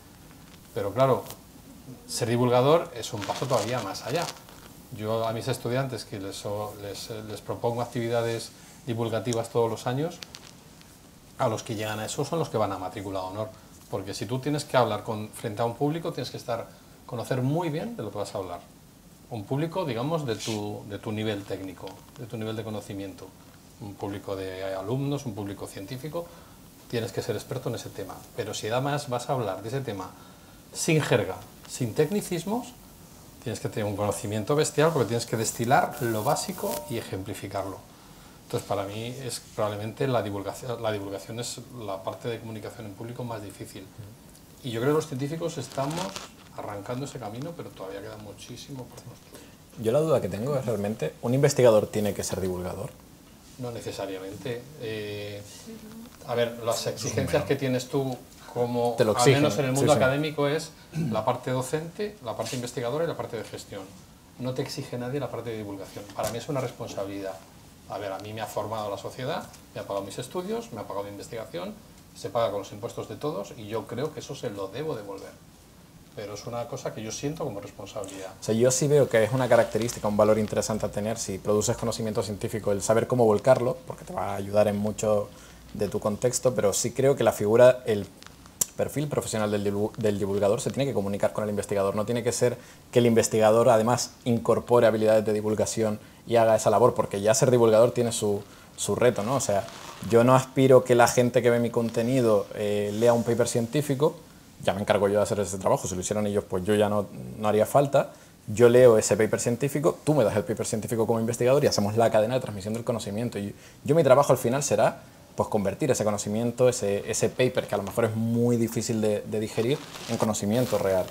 Speaker 3: Pero claro, ser divulgador es un paso todavía más allá. Yo a mis estudiantes que les propongo actividades divulgativas todos los años, a los que llegan a eso son los que van a matrícula de honor. Porque si tú tienes que hablar frente a un público, tienes que conocer muy bien de lo que vas a hablar. Un público, digamos, de tu nivel técnico, de tu nivel de conocimiento. Un público de alumnos, un público científico, tienes que ser experto en ese tema. Pero si además vas a hablar de ese tema sin jerga, sin tecnicismos, tienes que tener un conocimiento bestial porque tienes que destilar lo básico y ejemplificarlo. Entonces, para mí, probablemente la divulgación es la parte de comunicación en público más difícil. Y yo creo que los científicos estamos arrancando ese camino, pero todavía queda muchísimo por construir.
Speaker 5: Yo la duda que tengo es realmente, ¿un investigador tiene que ser divulgador?
Speaker 3: No necesariamente. A ver, las exigencias que tienes tú, como
Speaker 5: Te lo
Speaker 3: al
Speaker 5: exigen,
Speaker 3: menos en el mundo
Speaker 5: sí, sí.
Speaker 3: académico, es la parte docente, la parte investigadora y la parte de gestión. No te exige nadie la parte de divulgación. Para mí es una responsabilidad. A ver, a mí me ha formado la sociedad, me ha pagado mis estudios, me ha pagado mi investigación, se paga con los impuestos de todos y yo creo que eso se lo debo devolver. Pero es una cosa que yo siento como responsabilidad.
Speaker 5: O sea, yo sí veo que es una característica, un valor interesante a tener si produces conocimiento científico, el saber cómo volcarlo, porque te va a ayudar en mucho de tu contexto, pero sí creo que la figura, el perfil profesional del divulgador se tiene que comunicar con el investigador. No tiene que ser que el investigador además incorpore habilidades de divulgación y haga esa labor, porque ya ser divulgador tiene su reto, ¿no? O sea, yo no aspiro que la gente que ve mi contenido lea un paper científico, ya me encargo yo de hacer ese trabajo, si lo hicieran ellos pues yo ya no haría falta. Yo leo ese paper científico, tú me das el paper científico como investigador y hacemos la cadena de transmisión del conocimiento. Y mi trabajo al final será pues convertir ese conocimiento, ese paper que a lo mejor es muy difícil de digerir, en conocimiento real.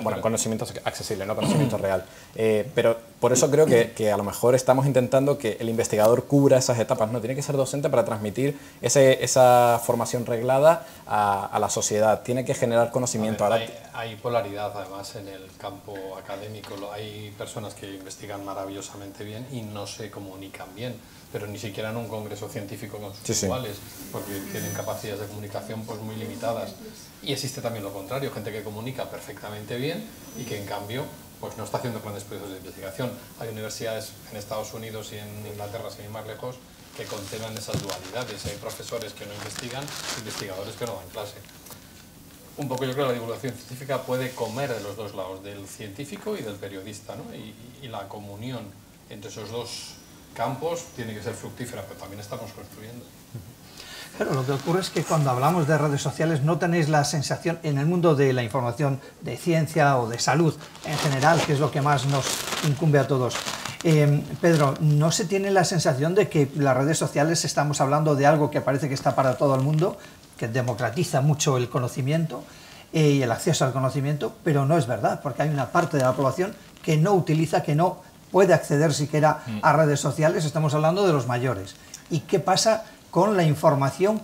Speaker 5: Bueno, en conocimiento accesible, no conocimiento real. Pero por eso creo que a lo mejor estamos intentando que el investigador cubra esas etapas. No tiene que ser docente para transmitir esa formación reglada a la sociedad. Tiene que generar conocimiento.
Speaker 3: Hay polaridad además en el campo académico. Hay personas que investigan maravillosamente bien y no se comunican bien, pero ni siquiera en un congreso científico con sus iguales, porque tienen capacidades de comunicación pues muy limitadas. Y existe también lo contrario, gente que comunica perfectamente bien y que en cambio pues no está haciendo grandes proyectos de investigación. Hay universidades en Estados Unidos y en Inglaterra, sin ir más lejos, que contengan esas dualidades. Hay profesores que no investigan, investigadores que no dan clase. Un poco yo creo que la divulgación científica puede comer de los dos lados, del científico y del periodista, ¿no? Y la comunión entre esos dos campos tiene que ser fructífera, pero también estamos construyendo.
Speaker 1: Claro, lo que ocurre es que cuando hablamos de redes sociales no tenéis la sensación, en el mundo de la información de ciencia o de salud en general, que es lo que más nos incumbe a todos, Pedro, ¿no se tiene la sensación de que las redes sociales estamos hablando de algo que parece que está para todo el mundo, que democratiza mucho el conocimiento y el acceso al conocimiento, pero no es verdad, porque hay una parte de la población que no utiliza, que no puede acceder siquiera a redes sociales? Estamos hablando de los mayores. ¿Y qué pasa con la información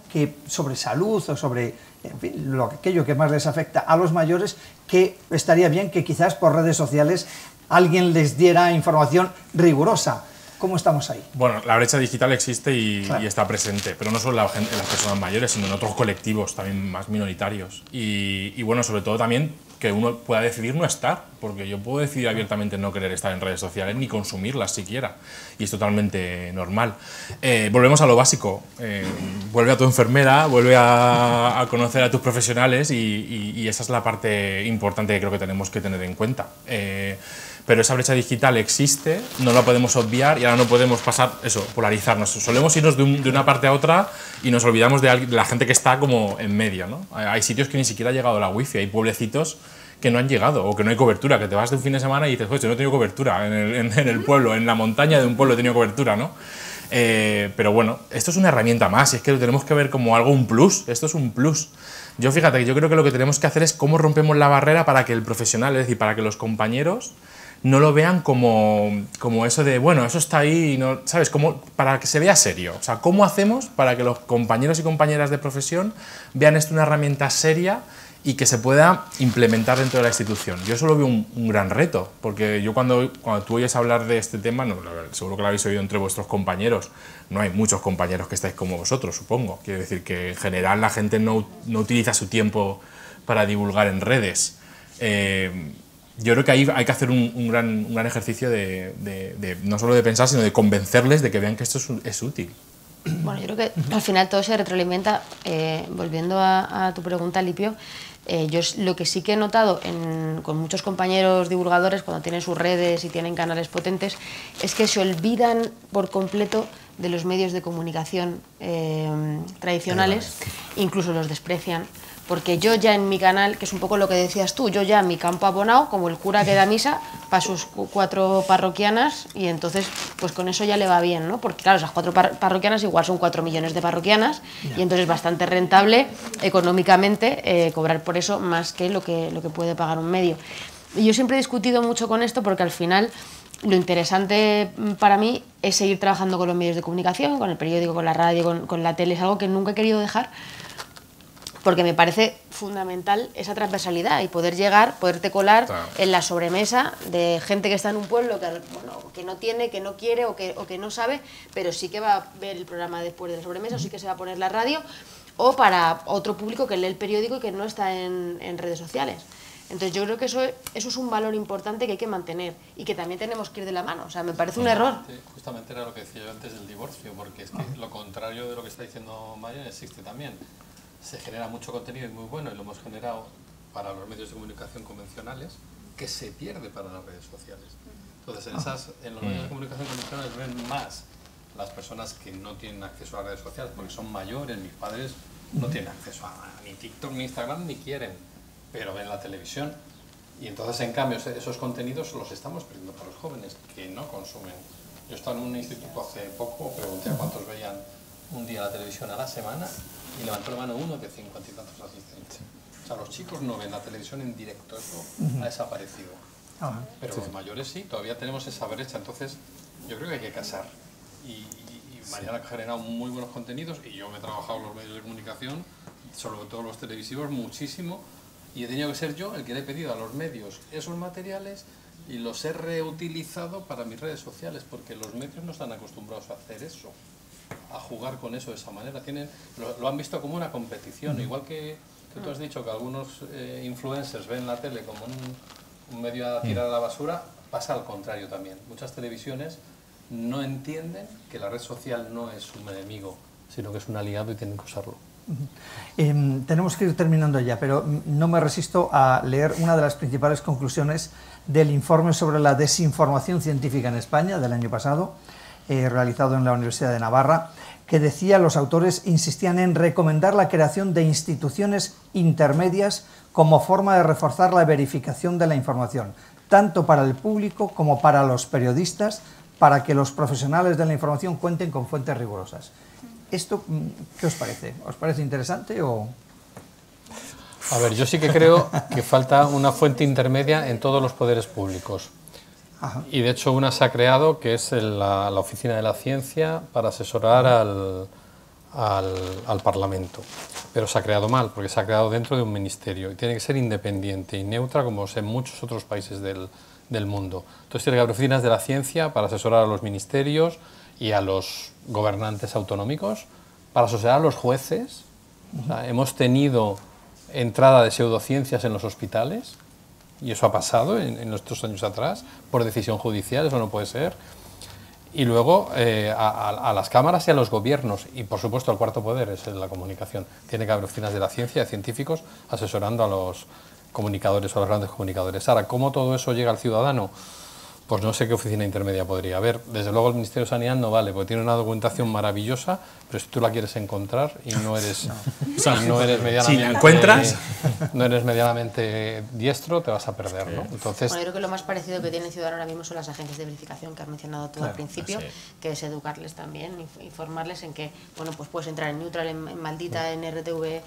Speaker 1: sobre salud o sobre en fin, aquello que más les afecta a los mayores, que estaría bien que quizás por redes sociales alguien les diera información rigurosa? ¿Cómo estamos ahí?
Speaker 4: Bueno, la brecha digital existe y está presente, pero no solo en las personas mayores, sino en otros colectivos también más minoritarios. Y bueno, sobre todo también que uno pueda decidir no estar, porque yo puedo decidir abiertamente no querer estar en redes sociales ni consumirlas siquiera, y es totalmente normal. Volvemos a lo básico, vuelve a tu enfermera, vuelve a conocer a tus profesionales y esa es la parte importante que creo que tenemos que tener en cuenta. Pero esa brecha digital existe, no la podemos obviar y ahora no podemos polarizarnos. Solemos irnos de una parte a otra y nos olvidamos de la gente que está como en medio, ¿no? Hay sitios que ni siquiera ha llegado la wifi, hay pueblecitos que no han llegado o que no hay cobertura, que te vas de un fin de semana y dices, oye, no he tenido cobertura en el pueblo, en la montaña de un pueblo he tenido cobertura, ¿no? Pero bueno, esto es una herramienta más y es que lo tenemos que ver como algo, un plus, esto es un plus. Yo fíjate, yo creo que lo que tenemos que hacer es cómo rompemos la barrera para que el profesional, es decir, para que los compañeros no lo vean como eso de, bueno, eso está ahí, no, ¿sabes? Para que se vea serio. O sea, ¿cómo hacemos para que los compañeros y compañeras de profesión vean esto una herramienta seria y que se pueda implementar dentro de la institución. Yo eso lo veo un gran reto, porque yo cuando tú oyes hablar de este tema, no, seguro que lo habéis oído entre vuestros compañeros, no hay muchos compañeros que estáis como vosotros, supongo. Quiero decir que en general la gente no utiliza su tiempo para divulgar en redes. Yo creo que ahí hay que hacer un gran ejercicio no solo de pensar, sino de convencerles de que vean que esto es útil.
Speaker 2: Bueno, yo creo que al final todo se retroalimenta. Volviendo a tu pregunta, Lipio, yo lo que sí que he notado con muchos compañeros divulgadores cuando tienen sus redes y tienen canales potentes es que se olvidan por completo de los medios de comunicación tradicionales, incluso los desprecian. Porque yo ya en mi canal, que es un poco lo que decías tú, yo ya en mi campo abonado, como el cura que da misa, para sus 4 parroquianas, y entonces pues con eso ya le va bien, ¿no? Porque claro, esas 4 parroquianas igual son 4 millones de parroquianas, y entonces es bastante rentable económicamente cobrar por eso más que lo que puede pagar un medio. Y yo siempre he discutido mucho con esto porque al final lo interesante para mí es seguir trabajando con los medios de comunicación, con el periódico, con la radio, con la tele, es algo que nunca he querido dejar, porque me parece fundamental esa transversalidad y poder llegar, poderte colar en la sobremesa de gente que está en un pueblo que no tiene, que no quiere o que no sabe, pero sí que va a ver el programa después de la sobremesa, o sí que se va a poner la radio, o para otro público que lee el periódico y que no está en redes sociales. Entonces yo creo que eso es un valor importante que hay que mantener y que también tenemos que ir de la mano. O sea, me parece un error.
Speaker 3: Justamente era lo que decía yo antes del divorcio, porque es que lo contrario de lo que está diciendo Marian existe también. Se genera mucho contenido y muy bueno, y lo hemos generado para los medios de comunicación convencionales, que se pierde para las redes sociales. Entonces, en los medios de comunicación convencionales ven más las personas que no tienen acceso a las redes sociales, porque son mayores. Mis padres no tienen acceso a ni TikTok ni Instagram, ni quieren, pero ven la televisión. Y entonces, en cambio, esos contenidos los estamos perdiendo para los jóvenes, que no consumen. Yo estaba en un instituto hace poco, pregunté a cuántos veían un día la televisión a la semana, y levantó la mano uno de 50 y tantos asistentes. O sea, los chicos no ven la televisión en directo, eso ha desaparecido. Pero los mayores sí, todavía tenemos esa brecha. Entonces, yo creo que hay que casar. Y Mariana ha generado muy buenos contenidos, y yo me he trabajado en los medios de comunicación, sobre todo los televisivos, muchísimo, y he tenido que ser yo el que le he pedido a los medios esos materiales y los he reutilizado para mis redes sociales, porque los medios no están acostumbrados a hacer eso, a jugar con eso de esa manera. Lo han visto como una competición, igual que tú has dicho que algunos influencers ven la tele como un medio a tirar a la basura, pasa al contrario también. Muchas televisiones no entienden que la red social no es un enemigo, sino que es un aliado y tienen que usarlo.
Speaker 1: Tenemos que ir terminando ya, pero no me resisto a leer una de las principales conclusiones del informe sobre la desinformación científica en España del año pasado, realizado en la Universidad de Navarra, que decía, los autores insistían en recomendar la creación de instituciones intermedias como forma de reforzar la verificación de la información, tanto para el público como para los periodistas, para que los profesionales de la información cuenten con fuentes rigurosas. ¿Esto qué os parece? ¿Os parece interesante o...?
Speaker 3: A ver, yo sí que creo que falta una fuente intermedia en todos los poderes públicos.
Speaker 1: Ajá.
Speaker 3: Y de hecho una se ha creado, que es la Oficina de la Ciencia, para asesorar al Parlamento. Pero se ha creado mal, porque se ha creado dentro de un ministerio y tiene que ser independiente y neutra, como es en muchos otros países del mundo. Entonces tiene que haber oficinas de la ciencia para asesorar a los ministerios y a los gobernantes autonómicos, para asesorar a los jueces. O sea, hemos tenido entrada de pseudociencias en los hospitales, y eso ha pasado en nuestros años atrás, por decisión judicial, eso no puede ser. Y luego a las cámaras y a los gobiernos, y por supuesto al cuarto poder, es la comunicación. Tiene que haber oficinas de la ciencia, de científicos, asesorando a los comunicadores o a los grandes comunicadores. Ahora, ¿cómo todo eso llega al ciudadano? Pues no sé qué oficina intermedia podría haber. Desde luego el Ministerio de Sanidad no vale, porque tiene una documentación maravillosa, pero si tú la quieres encontrar y no eres medianamente,
Speaker 4: si la encuentras,
Speaker 3: no eres medianamente diestro, te vas a perder, ¿no? Entonces,
Speaker 2: bueno, yo creo que lo más parecido que tiene el ciudadano ahora mismo son las agencias de verificación que has mencionado tú al principio, que es educarles también, informarles en que, bueno, pues puedes entrar en Neutral, en Maldita, en RTV,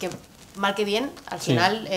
Speaker 2: que mal que bien, al final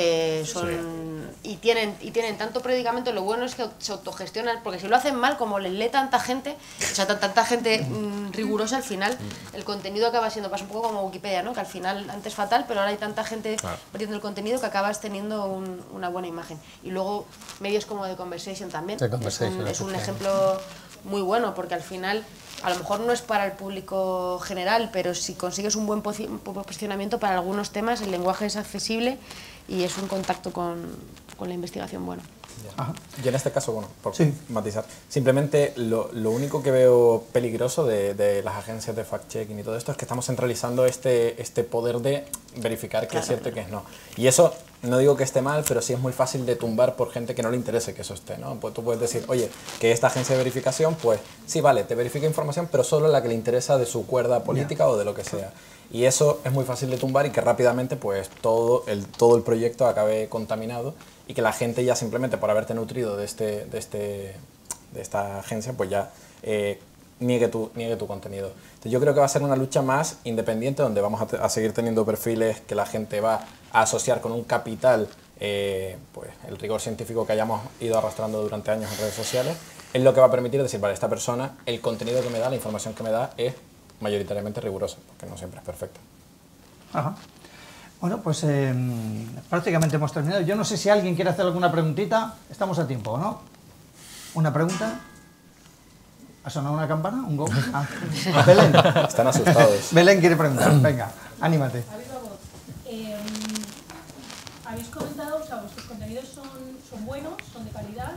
Speaker 2: son... Y tienen tanto predicamento, lo bueno es que se autogestionan, porque si lo hacen mal, como les lee tanta gente, o sea, tanta gente rigurosa, al final el contenido acaba siendo, pasa un poco como Wikipedia, ¿no? Que al final antes fatal, pero ahora hay tanta gente metiendo el contenido que acabas teniendo una buena imagen. Y luego medios como The Conversation también, es un ejemplo muy bueno, porque al final a lo mejor no es para el público general, pero si consigues un buen posicionamiento para algunos temas, el lenguaje es accesible y es un contacto con la investigación bueno.
Speaker 5: Yo en este caso, bueno, por matizar, simplemente lo único que veo peligroso de las agencias de fact-checking y todo esto es que estamos centralizando este poder de verificar qué es cierto y qué es no. Y eso, no digo que esté mal, pero sí es muy fácil de tumbar por gente que no le interese que eso esté, ¿no? Pues tú puedes decir, oye, que esta agencia de verificación, pues sí, vale, te verifica información, pero solo la que le interesa de su cuerda política o de lo que sea. Y eso es muy fácil de tumbar y que rápidamente pues todo el proyecto acabe contaminado y que la gente ya simplemente por haberte nutrido de esta agencia pues ya niegue tu contenido. Entonces yo creo que va a ser una lucha más independiente donde vamos a seguir teniendo perfiles que la gente va a asociar con un capital, pues el rigor científico que hayamos ido arrastrando durante años en redes sociales, es lo que va a permitir decir, vale, esta persona, el contenido que me da, la información que me da es mayoritariamente rigurosa, porque no siempre es perfecta.
Speaker 1: Ajá. Bueno, pues prácticamente hemos terminado. Yo no sé si alguien quiere hacer alguna preguntita. Estamos a tiempo, ¿no? ¿Una pregunta? ¿Ha sonado una campana? ¿Un gong? Ah. Belén.
Speaker 5: Están asustados.
Speaker 1: Belén quiere preguntar. Venga, anímate.
Speaker 6: Habéis comentado, o sea, vuestros contenidos son buenos, son de calidad.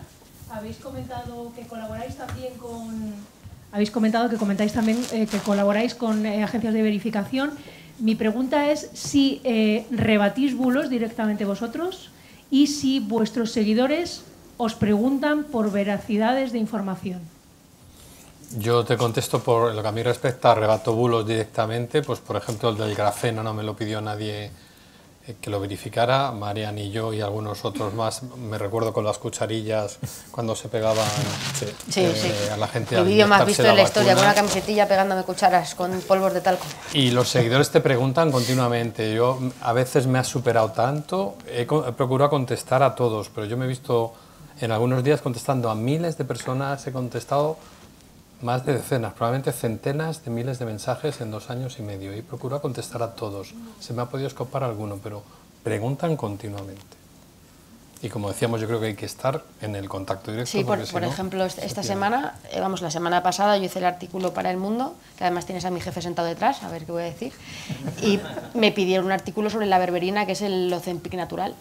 Speaker 6: Habéis comentado que colaboráis también con... Habéis comentado que comentáis también que colaboráis con agencias de verificación. Mi pregunta es si rebatís bulos directamente vosotros y si vuestros seguidores os preguntan por veracidades de información.
Speaker 3: Yo te contesto por lo que a mí respecta, rebato bulos directamente, pues por ejemplo el del grafeno no me lo pidió nadie que lo verificara, Marian y yo y algunos otros más, me recuerdo con las cucharillas cuando se pegaban a la gente.
Speaker 2: El vídeo más visto en la historia, con una camisetilla pegándome cucharas con polvos de talco.
Speaker 3: Y los seguidores te preguntan continuamente, yo a veces me ha superado tanto, he procurado contestar a todos, pero yo me he visto en algunos días contestando a miles de personas, he contestado más de decenas, probablemente centenas de miles de mensajes en 2 años y medio y procuro contestar a todos. Se me ha podido escapar alguno, pero preguntan continuamente. Y como decíamos, yo creo que hay que estar en el contacto directo.
Speaker 2: Sí, por ejemplo, esta semana, la semana pasada yo hice el artículo para El Mundo, que además tienes a mi jefe sentado detrás, a ver qué voy a decir, y me pidieron un artículo sobre la berberina, que es el Ozempic natural.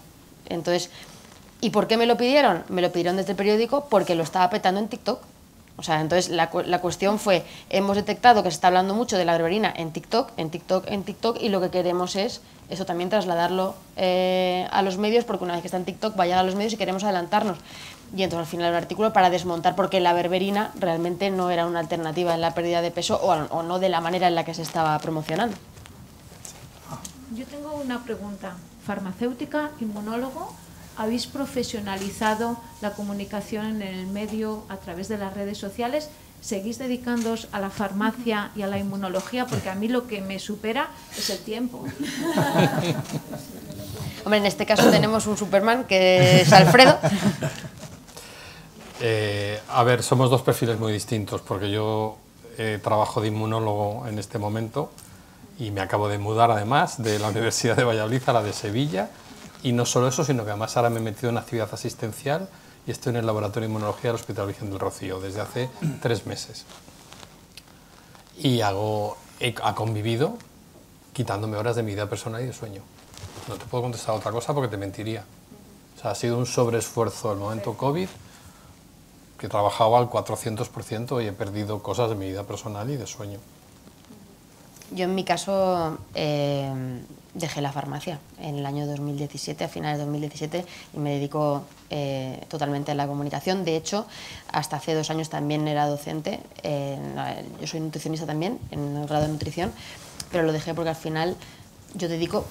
Speaker 2: Entonces, ¿y por qué me lo pidieron? Me lo pidieron desde el periódico porque lo estaba petando en TikTok. O sea, entonces la cuestión fue, hemos detectado que se está hablando mucho de la berberina en TikTok, y lo que queremos es eso también trasladarlo a los medios, porque una vez que está en TikTok va a llegar a los medios y queremos adelantarnos. Y entonces al final un artículo para desmontar porque la berberina realmente no era una alternativa en la pérdida de peso o no de la manera en la que se estaba promocionando.
Speaker 7: Yo tengo una pregunta. Farmacéutica, inmunólogo, ¿habéis profesionalizado la comunicación en el medio a través de las redes sociales? ¿Seguís dedicándoos a la farmacia y a la inmunología? Porque a mí lo que me supera es el tiempo.
Speaker 2: Hombre, en este caso tenemos un Superman que es Alfredo.
Speaker 3: A ver, somos 2 perfiles muy distintos, porque yo trabajo de inmunólogo en este momento y me acabo de mudar además de la Universidad de Valladolid a la de Sevilla. Y no solo eso, sino que además ahora me he metido en actividad asistencial y estoy en el Laboratorio de Inmunología del Hospital Virgen del Rocío desde hace 3 meses. Y ha convivido quitándome horas de mi vida personal y de sueño. No te puedo contestar otra cosa porque te mentiría. O sea, ha sido un sobreesfuerzo el momento COVID, que trabajaba al 400% y he perdido cosas de mi vida personal y de sueño.
Speaker 2: Yo en mi caso dejé la farmacia en el año 2017, a finales de 2017, y me dedico totalmente a la comunicación. De hecho, hasta hace 2 años también era docente, yo soy nutricionista también, en el grado de nutrición, pero lo dejé porque al final yo dedico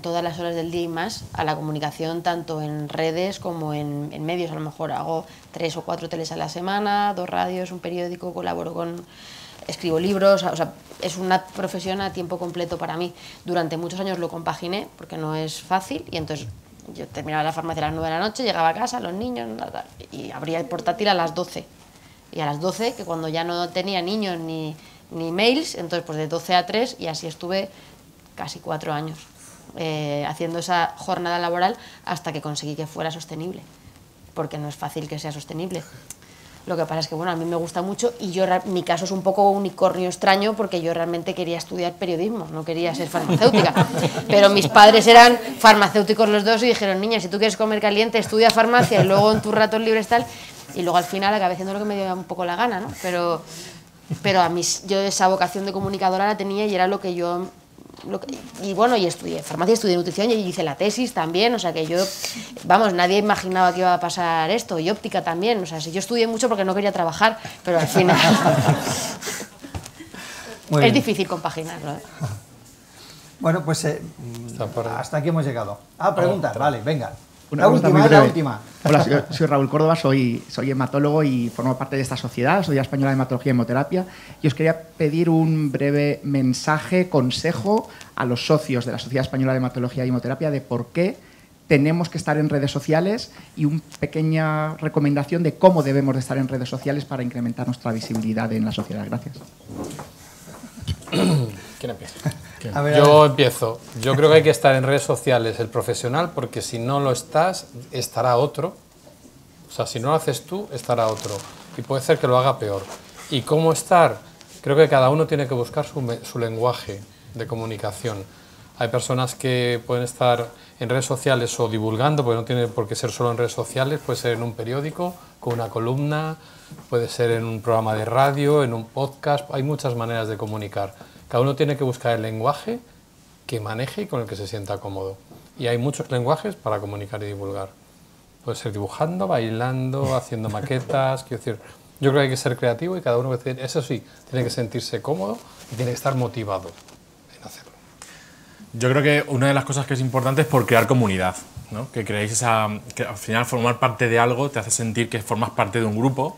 Speaker 2: todas las horas del día y más a la comunicación, tanto en redes como en medios. A lo mejor hago 3 o 4 teles a la semana, 2 radios, un periódico, colaboro con escribo libros, o sea, es una profesión a tiempo completo para mí. Durante muchos años lo compaginé, porque no es fácil, y entonces yo terminaba la farmacia a las 9 de la noche, llegaba a casa, los niños, y abría el portátil a las 12. Y a las 12, que cuando ya no tenía niños ni mails, entonces pues de 12 a 3, y así estuve casi 4 años haciendo esa jornada laboral hasta que conseguí que fuera sostenible, porque no es fácil que sea sostenible. Lo que pasa es que, bueno, a mí me gusta mucho y mi caso es un poco unicornio extraño porque yo realmente quería estudiar periodismo, no quería ser farmacéutica. Pero mis padres eran farmacéuticos los dos y dijeron, niña, si tú quieres comer caliente, estudia farmacia y luego en tus ratos libres tal. Y luego al final acabé haciendo lo que me dio un poco la gana, ¿no? Pero a mí, yo esa vocación de comunicadora la tenía y era lo que yo... y bueno, y estudié farmacia, estudié nutrición y hice la tesis también, o sea que yo, vamos, nadie imaginaba que iba a pasar esto, y óptica también, o sea, si yo estudié mucho porque no quería trabajar, pero al final es difícil compaginarlo, ¿eh?
Speaker 1: Bueno, pues hasta aquí hemos llegado. Preguntas, vale, venga.
Speaker 8: La última. Hola, soy Raúl Córdoba, soy hematólogo y formo parte de esta sociedad, Sociedad Española de Hematología y Hemoterapia, y os quería pedir un breve mensaje, consejo a los socios de la Sociedad Española de Hematología y Hemoterapia de por qué tenemos que estar en redes sociales y una pequeña recomendación de cómo debemos de estar en redes sociales para incrementar nuestra visibilidad en la sociedad. Gracias.
Speaker 5: ¿Quién empieza?
Speaker 3: Yo empiezo. Yo creo que hay que estar en redes sociales el profesional, porque si no lo estás, estará otro. O sea, si no lo haces tú, estará otro. Y puede ser que lo haga peor. ¿Y cómo estar? Creo que cada uno tiene que buscar su lenguaje de comunicación. Hay personas que pueden estar en redes sociales o divulgando, porque no tiene por qué ser solo en redes sociales, puede ser en un periódico, con una columna, puede ser en un programa de radio, en un podcast. Hay muchas maneras de comunicar. Cada uno tiene que buscar el lenguaje que maneje y con el que se sienta cómodo. Y hay muchos lenguajes para comunicar y divulgar. Puede ser dibujando, bailando, haciendo maquetas. Quiero decir, yo creo que hay que ser creativo y cada uno, eso sí, tiene que sentirse cómodo y tiene que estar motivado en hacerlo.
Speaker 4: Yo creo que una de las cosas que es importante es por crear comunidad, ¿no? Que creéis que al final formar parte de algo te hace sentir que formas parte de un grupo.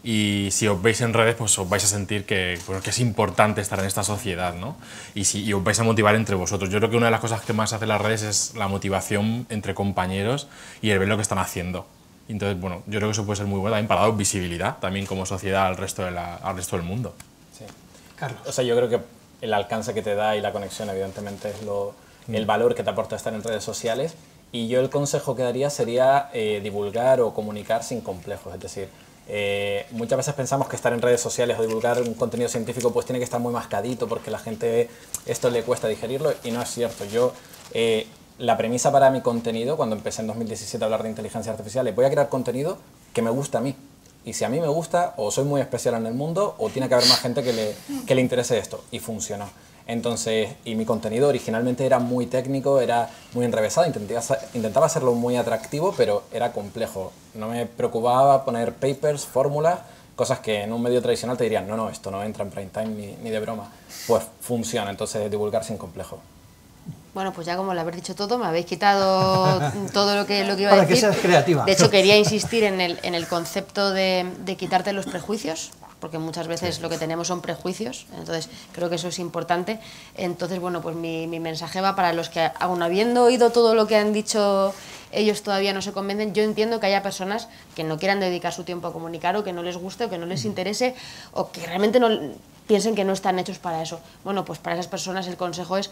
Speaker 4: Y si os veis en redes, pues os vais a sentir que es importante estar en esta sociedad, ¿no? Y os vais a motivar entre vosotros. Yo creo que una de las cosas que más hacen las redes es la motivación entre compañeros y el ver lo que están haciendo. Entonces, bueno, yo creo que eso puede ser muy bueno también para dar visibilidad también como sociedad al resto del mundo.
Speaker 5: Sí.
Speaker 1: Carlos.
Speaker 5: O sea, yo creo que el alcance que te da y la conexión, evidentemente, es el valor que te aporta estar en redes sociales. Y yo el consejo que daría sería divulgar o comunicar sin complejos, es decir, muchas veces pensamos que estar en redes sociales o divulgar un contenido científico pues tiene que estar muy mascadito porque la gente esto le cuesta digerirlo, y no es cierto. Yo la premisa para mi contenido, cuando empecé en 2017 a hablar de inteligencia artificial, es voy a crear contenido que me gusta a mí, y si a mí me gusta, o soy muy especial en el mundo o tiene que haber más gente que le interese esto, y funcionó. Entonces, y mi contenido originalmente era muy técnico, era muy enrevesado, intentaba hacerlo muy atractivo, pero era complejo. No me preocupaba poner papers, fórmulas, cosas que en un medio tradicional te dirían, no, esto no entra en prime time ni de broma. Pues funciona, entonces divulgar sin complejo.
Speaker 2: Bueno, pues ya como lo habéis dicho todo, me habéis quitado todo lo que iba a decir.
Speaker 1: Para que seas creativa.
Speaker 2: De hecho, quería insistir en el concepto de quitarte los prejuicios, porque muchas veces lo que tenemos son prejuicios, entonces creo que eso es importante. Entonces, bueno, pues mi mensaje va para los que, aun habiendo oído todo lo que han dicho, ellos todavía no se convencen. Yo entiendo que haya personas que no quieran dedicar su tiempo a comunicar, o que no les guste, o que no les interese, o que realmente no piensen que no están hechos para eso. Bueno, pues para esas personas el consejo es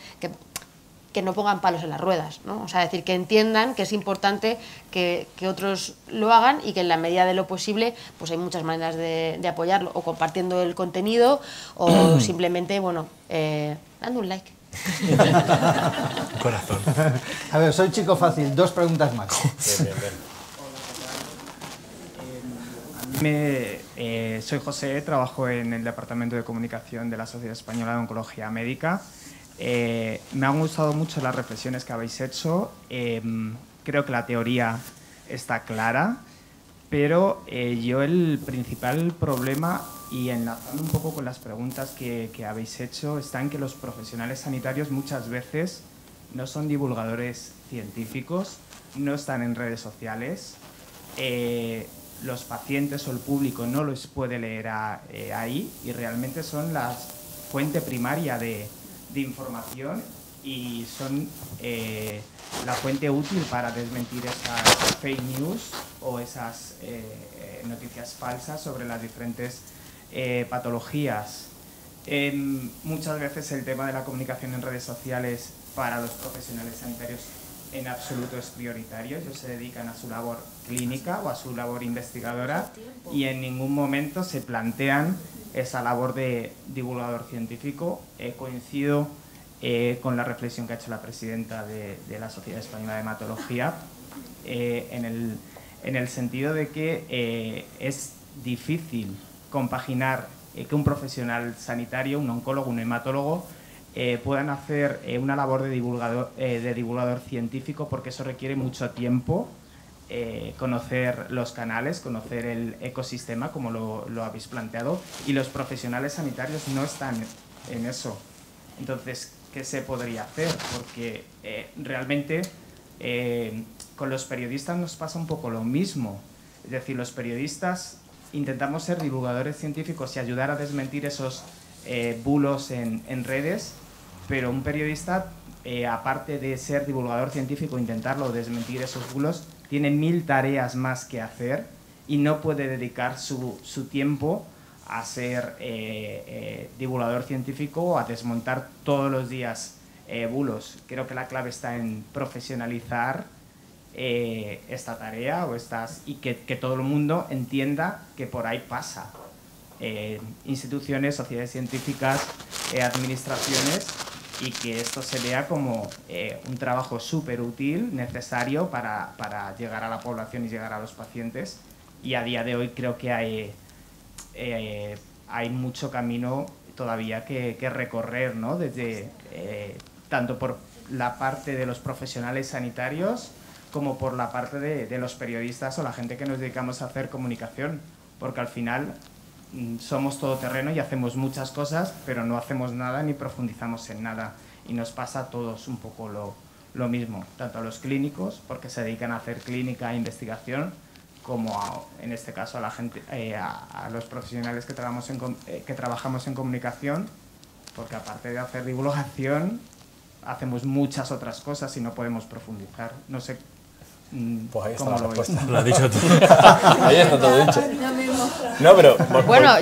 Speaker 2: que no pongan palos en las ruedas, ¿no? O sea, decir, que entiendan que es importante que otros lo hagan, y que en la medida de lo posible pues hay muchas maneras de apoyarlo, o compartiendo el contenido, o simplemente, bueno, dando un like.
Speaker 4: Corazón.
Speaker 1: A ver, soy chico fácil, 2 preguntas más.
Speaker 8: Bien. Soy José, trabajo en el Departamento de Comunicación de la Sociedad Española de Oncología Médica. Me han gustado mucho las reflexiones que habéis hecho. Creo que la teoría está clara, pero yo el principal problema, y enlazando un poco con las preguntas que habéis hecho, está en que los profesionales sanitarios muchas veces no son divulgadores científicos, no están en redes sociales. los pacientes o el público no los puede leer ahí, y realmente son la fuente primaria de información y son la fuente útil para desmentir esas fake news o esas noticias falsas sobre las diferentes patologías. Muchas veces el tema de la comunicación en redes sociales para los profesionales sanitarios en absoluto es prioritario. Ellos se dedican a su labor clínica o a su labor investigadora y en ningún momento se plantean esa labor de divulgador científico. Coincido con la reflexión que ha hecho la presidenta de la Sociedad Española de Hematología, en el sentido de que es difícil compaginar que un profesional sanitario, un oncólogo, un hematólogo, puedan hacer una labor de divulgador científico, porque eso requiere mucho tiempo, conocer los canales, conocer el ecosistema, como lo habéis planteado, y los profesionales sanitarios no están en eso. Entonces, ¿qué se podría hacer? Porque realmente con los periodistas nos pasa un poco lo mismo. Es decir, los periodistas intentamos ser divulgadores científicos y ayudar a desmentir esos bulos en redes, pero un periodista, aparte de ser divulgador científico, intentarlo desmentir esos bulos, tiene 1000 tareas más que hacer y no puede dedicar su tiempo a ser divulgador científico o a desmontar todos los días bulos. Creo que la clave está en profesionalizar esta tarea y que todo el mundo entienda que por ahí pasa. Instituciones, sociedades científicas, administraciones, y que esto se vea como un trabajo súper útil, necesario para llegar a la población y llegar a los pacientes. Y a día de hoy creo que hay mucho camino todavía que recorrer, ¿no? Desde, tanto por la parte de los profesionales sanitarios como por la parte de los periodistas o la gente que nos dedicamos a hacer comunicación, porque al final somos todoterreno y hacemos muchas cosas, pero no hacemos nada ni profundizamos en nada, y nos pasa a todos un poco lo mismo, tanto a los clínicos, porque se dedican a hacer clínica e investigación, como en este caso a la gente, a los profesionales que trabajamos en comunicación, porque aparte de hacer divulgación hacemos muchas otras cosas y no podemos profundizar. No sé.
Speaker 5: Pues ahí está la respuesta.
Speaker 4: Lo has dicho tú.
Speaker 5: Ahí está todo dicho. No, pero...
Speaker 2: Bueno,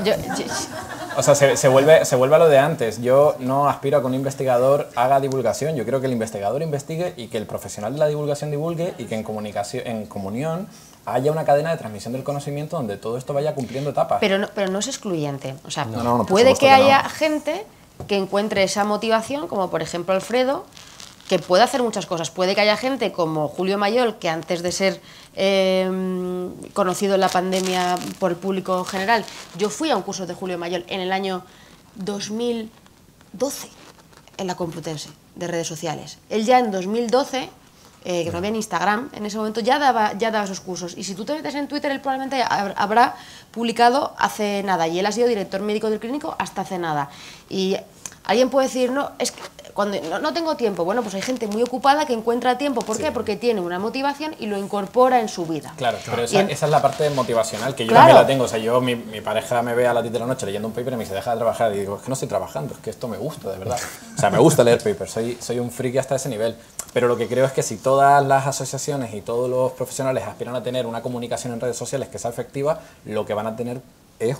Speaker 5: O sea, se vuelve a lo de antes. Yo no aspiro a que un investigador haga divulgación. Yo creo que el investigador investigue y que el profesional de la divulgación divulgue, y que en comunión haya una cadena de transmisión del conocimiento donde todo esto vaya cumpliendo etapas.
Speaker 2: pero no es excluyente. O sea,
Speaker 5: No,
Speaker 2: puede que haya gente que encuentre esa motivación, como por ejemplo Alfredo, que puede hacer muchas cosas. Puede que haya gente como Julio Mayol, que antes de ser conocido en la pandemia por el público en general, yo fui a un curso de Julio Mayol en el año 2012 en la Complutense de redes sociales. Él ya en 2012, que no había en Instagram, en ese momento ya daba esos cursos. Y si tú te metes en Twitter, él probablemente habrá publicado hace nada. Y él ha sido director médico del clínico hasta hace nada. Y alguien puede decir, no, es que cuando no tengo tiempo. Bueno, pues hay gente muy ocupada que encuentra tiempo. ¿Por qué? Porque tiene una motivación y lo incorpora en su vida.
Speaker 5: Claro, pero esa es la parte motivacional, que yo
Speaker 2: Claro.
Speaker 5: también la tengo. O sea, mi pareja me ve a las 10 de la noche leyendo un paper y me dice, deja de trabajar. Y digo, es que no estoy trabajando, es que esto me gusta, de verdad. O sea, me gusta leer papers, soy un friki hasta ese nivel. Pero lo que creo es que si todas las asociaciones y todos los profesionales aspiran a tener una comunicación en redes sociales que sea efectiva, lo que van a tener es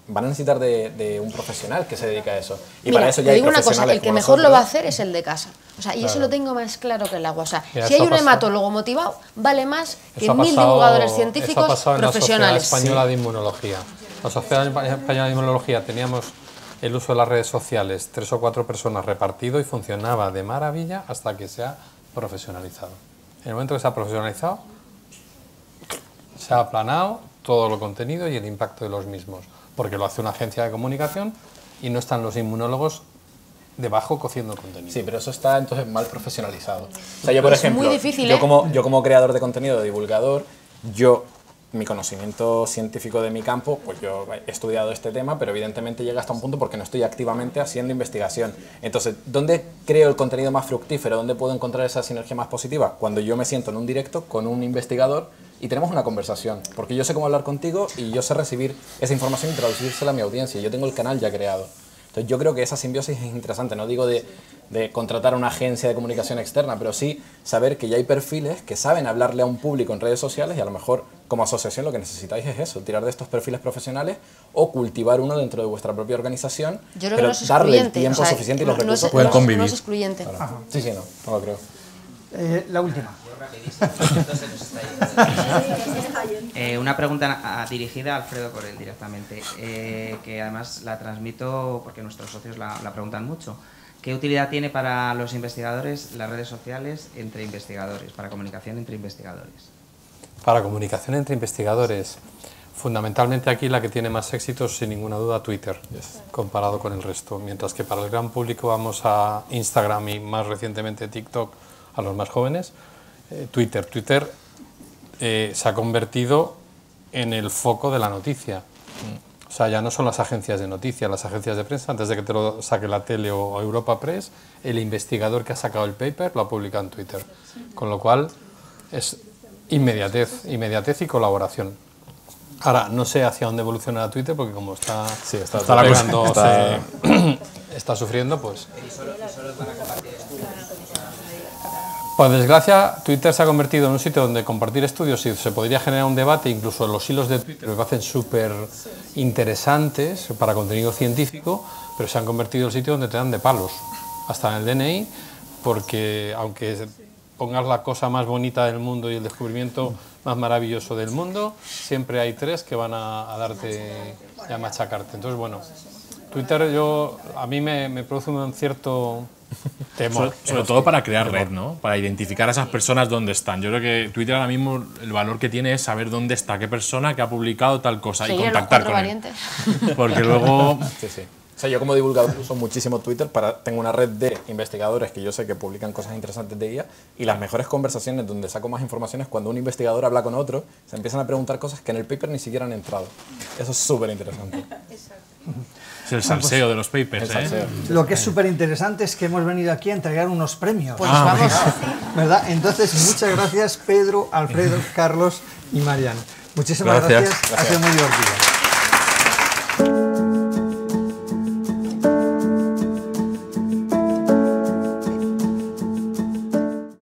Speaker 5: van a necesitar de un profesional que se dedique a eso. Y
Speaker 2: Mira,
Speaker 5: para eso ya
Speaker 2: te
Speaker 5: hay
Speaker 2: digo una cosa,
Speaker 5: profesionales
Speaker 2: el que
Speaker 5: como
Speaker 2: mejor lo va a
Speaker 5: nosotros.
Speaker 2: hacer es el de casa. O sea, y
Speaker 3: Claro.
Speaker 2: eso lo tengo más claro que el agua. O sea,
Speaker 3: Mira,
Speaker 2: si
Speaker 3: eso
Speaker 2: hay un
Speaker 3: ha pasado-
Speaker 2: hematólogo motivado, vale más que
Speaker 3: Eso ha
Speaker 2: 1000
Speaker 3: pasado-
Speaker 2: divulgadores
Speaker 3: Eso ha
Speaker 2: científicos
Speaker 3: pasado en la
Speaker 2: profesionales.
Speaker 3: Sociedad Española de Inmunología. La Sociedad Española de Inmunología teníamos el uso de las redes sociales, 3 o 4 personas repartido, y funcionaba de maravilla hasta que se ha profesionalizado. En el momento que se ha profesionalizado, se ha aplanado todo el contenido y el impacto de los mismos, porque lo hace una agencia de comunicación y no están los inmunólogos debajo cociendo contenido.
Speaker 5: Sí, pero eso está entonces mal profesionalizado. O sea, yo, por
Speaker 2: Es
Speaker 5: ejemplo,
Speaker 2: muy difícil,
Speaker 5: yo como creador de contenido, de divulgador, yo mi conocimiento científico de mi campo, pues yo he estudiado este tema, pero evidentemente llega hasta un punto porque no estoy activamente haciendo investigación. Entonces, ¿dónde creo el contenido más fructífero? ¿Dónde puedo encontrar esa sinergia más positiva? Cuando yo me siento en un directo con un investigador y tenemos una conversación, porque yo sé cómo hablar contigo y yo sé recibir esa información y traducírsela a mi audiencia. Yo tengo el canal ya creado. Entonces yo creo que esa simbiosis es interesante, no digo de contratar a una agencia de comunicación externa, pero sí saber que ya hay perfiles que saben hablarle a un público en redes sociales y a lo mejor como asociación lo que necesitáis es eso, tirar de estos perfiles profesionales o cultivar uno dentro de vuestra propia organización,
Speaker 2: Yo creo
Speaker 5: pero
Speaker 2: que no es
Speaker 5: darle el
Speaker 2: excluyente,
Speaker 5: tiempo
Speaker 2: o sea,
Speaker 5: suficiente y los
Speaker 2: no
Speaker 5: recursos.
Speaker 4: pueden convivir.
Speaker 2: No es excluyente.
Speaker 5: Claro. Sí, sí, no lo creo.
Speaker 1: La última.
Speaker 9: Una pregunta dirigida a Alfredo Corel directamente, que además la transmito porque nuestros socios la preguntan mucho. ¿Qué utilidad tiene para los investigadores las redes sociales entre investigadores, para comunicación entre investigadores?
Speaker 3: Para comunicación entre investigadores, fundamentalmente aquí la que tiene más éxito, sin ninguna duda, Twitter, comparado con el resto. Mientras que para el gran público vamos a Instagram y más recientemente TikTok, a los más jóvenes, Twitter se ha convertido en el foco de la noticia. O sea, ya no son las agencias de noticias, las agencias de prensa, antes de que te lo saque la tele o Europa Press, el investigador que ha sacado el paper lo ha publicado en Twitter. Con lo cual es inmediatez y colaboración. Ahora, no sé hacia dónde evolucionará Twitter, porque como está pegando, está sufriendo, pues... Por desgracia, Twitter se ha convertido en un sitio donde compartir estudios y se podría generar un debate, incluso los hilos de Twitter me parecen súper interesantes para contenido científico, pero se han convertido en el sitio donde te dan de palos, hasta en el DNI, porque aunque pongas la cosa más bonita del mundo y el descubrimiento más maravilloso del mundo, siempre hay tres que van a darte y a machacarte. Entonces, bueno, Twitter a mí me produce un cierto... temor.
Speaker 4: Sobre todo para crear red, ¿no? Para identificar a esas personas dónde están. Yo creo que Twitter ahora mismo el valor que tiene es saber dónde está, qué persona que ha publicado tal cosa y contactar con él. Porque luego...
Speaker 5: Sí, sí. O sea, yo como divulgador uso muchísimo Twitter, tengo una red de investigadores que yo sé que publican cosas interesantes de IA y las mejores conversaciones donde saco más información es cuando un investigador habla con otro, se empiezan a preguntar cosas que en el paper ni siquiera han entrado. Eso es súper interesante.
Speaker 4: Es el salseo de los papers, ¿eh?
Speaker 1: Lo que es súper interesante es que hemos venido aquí a entregar unos premios.
Speaker 2: Pues vamos.
Speaker 1: ¿Verdad? Entonces, muchas gracias Pedro, Alfredo, Carlos y Marian. Muchísimas gracias. Ha sido muy divertido.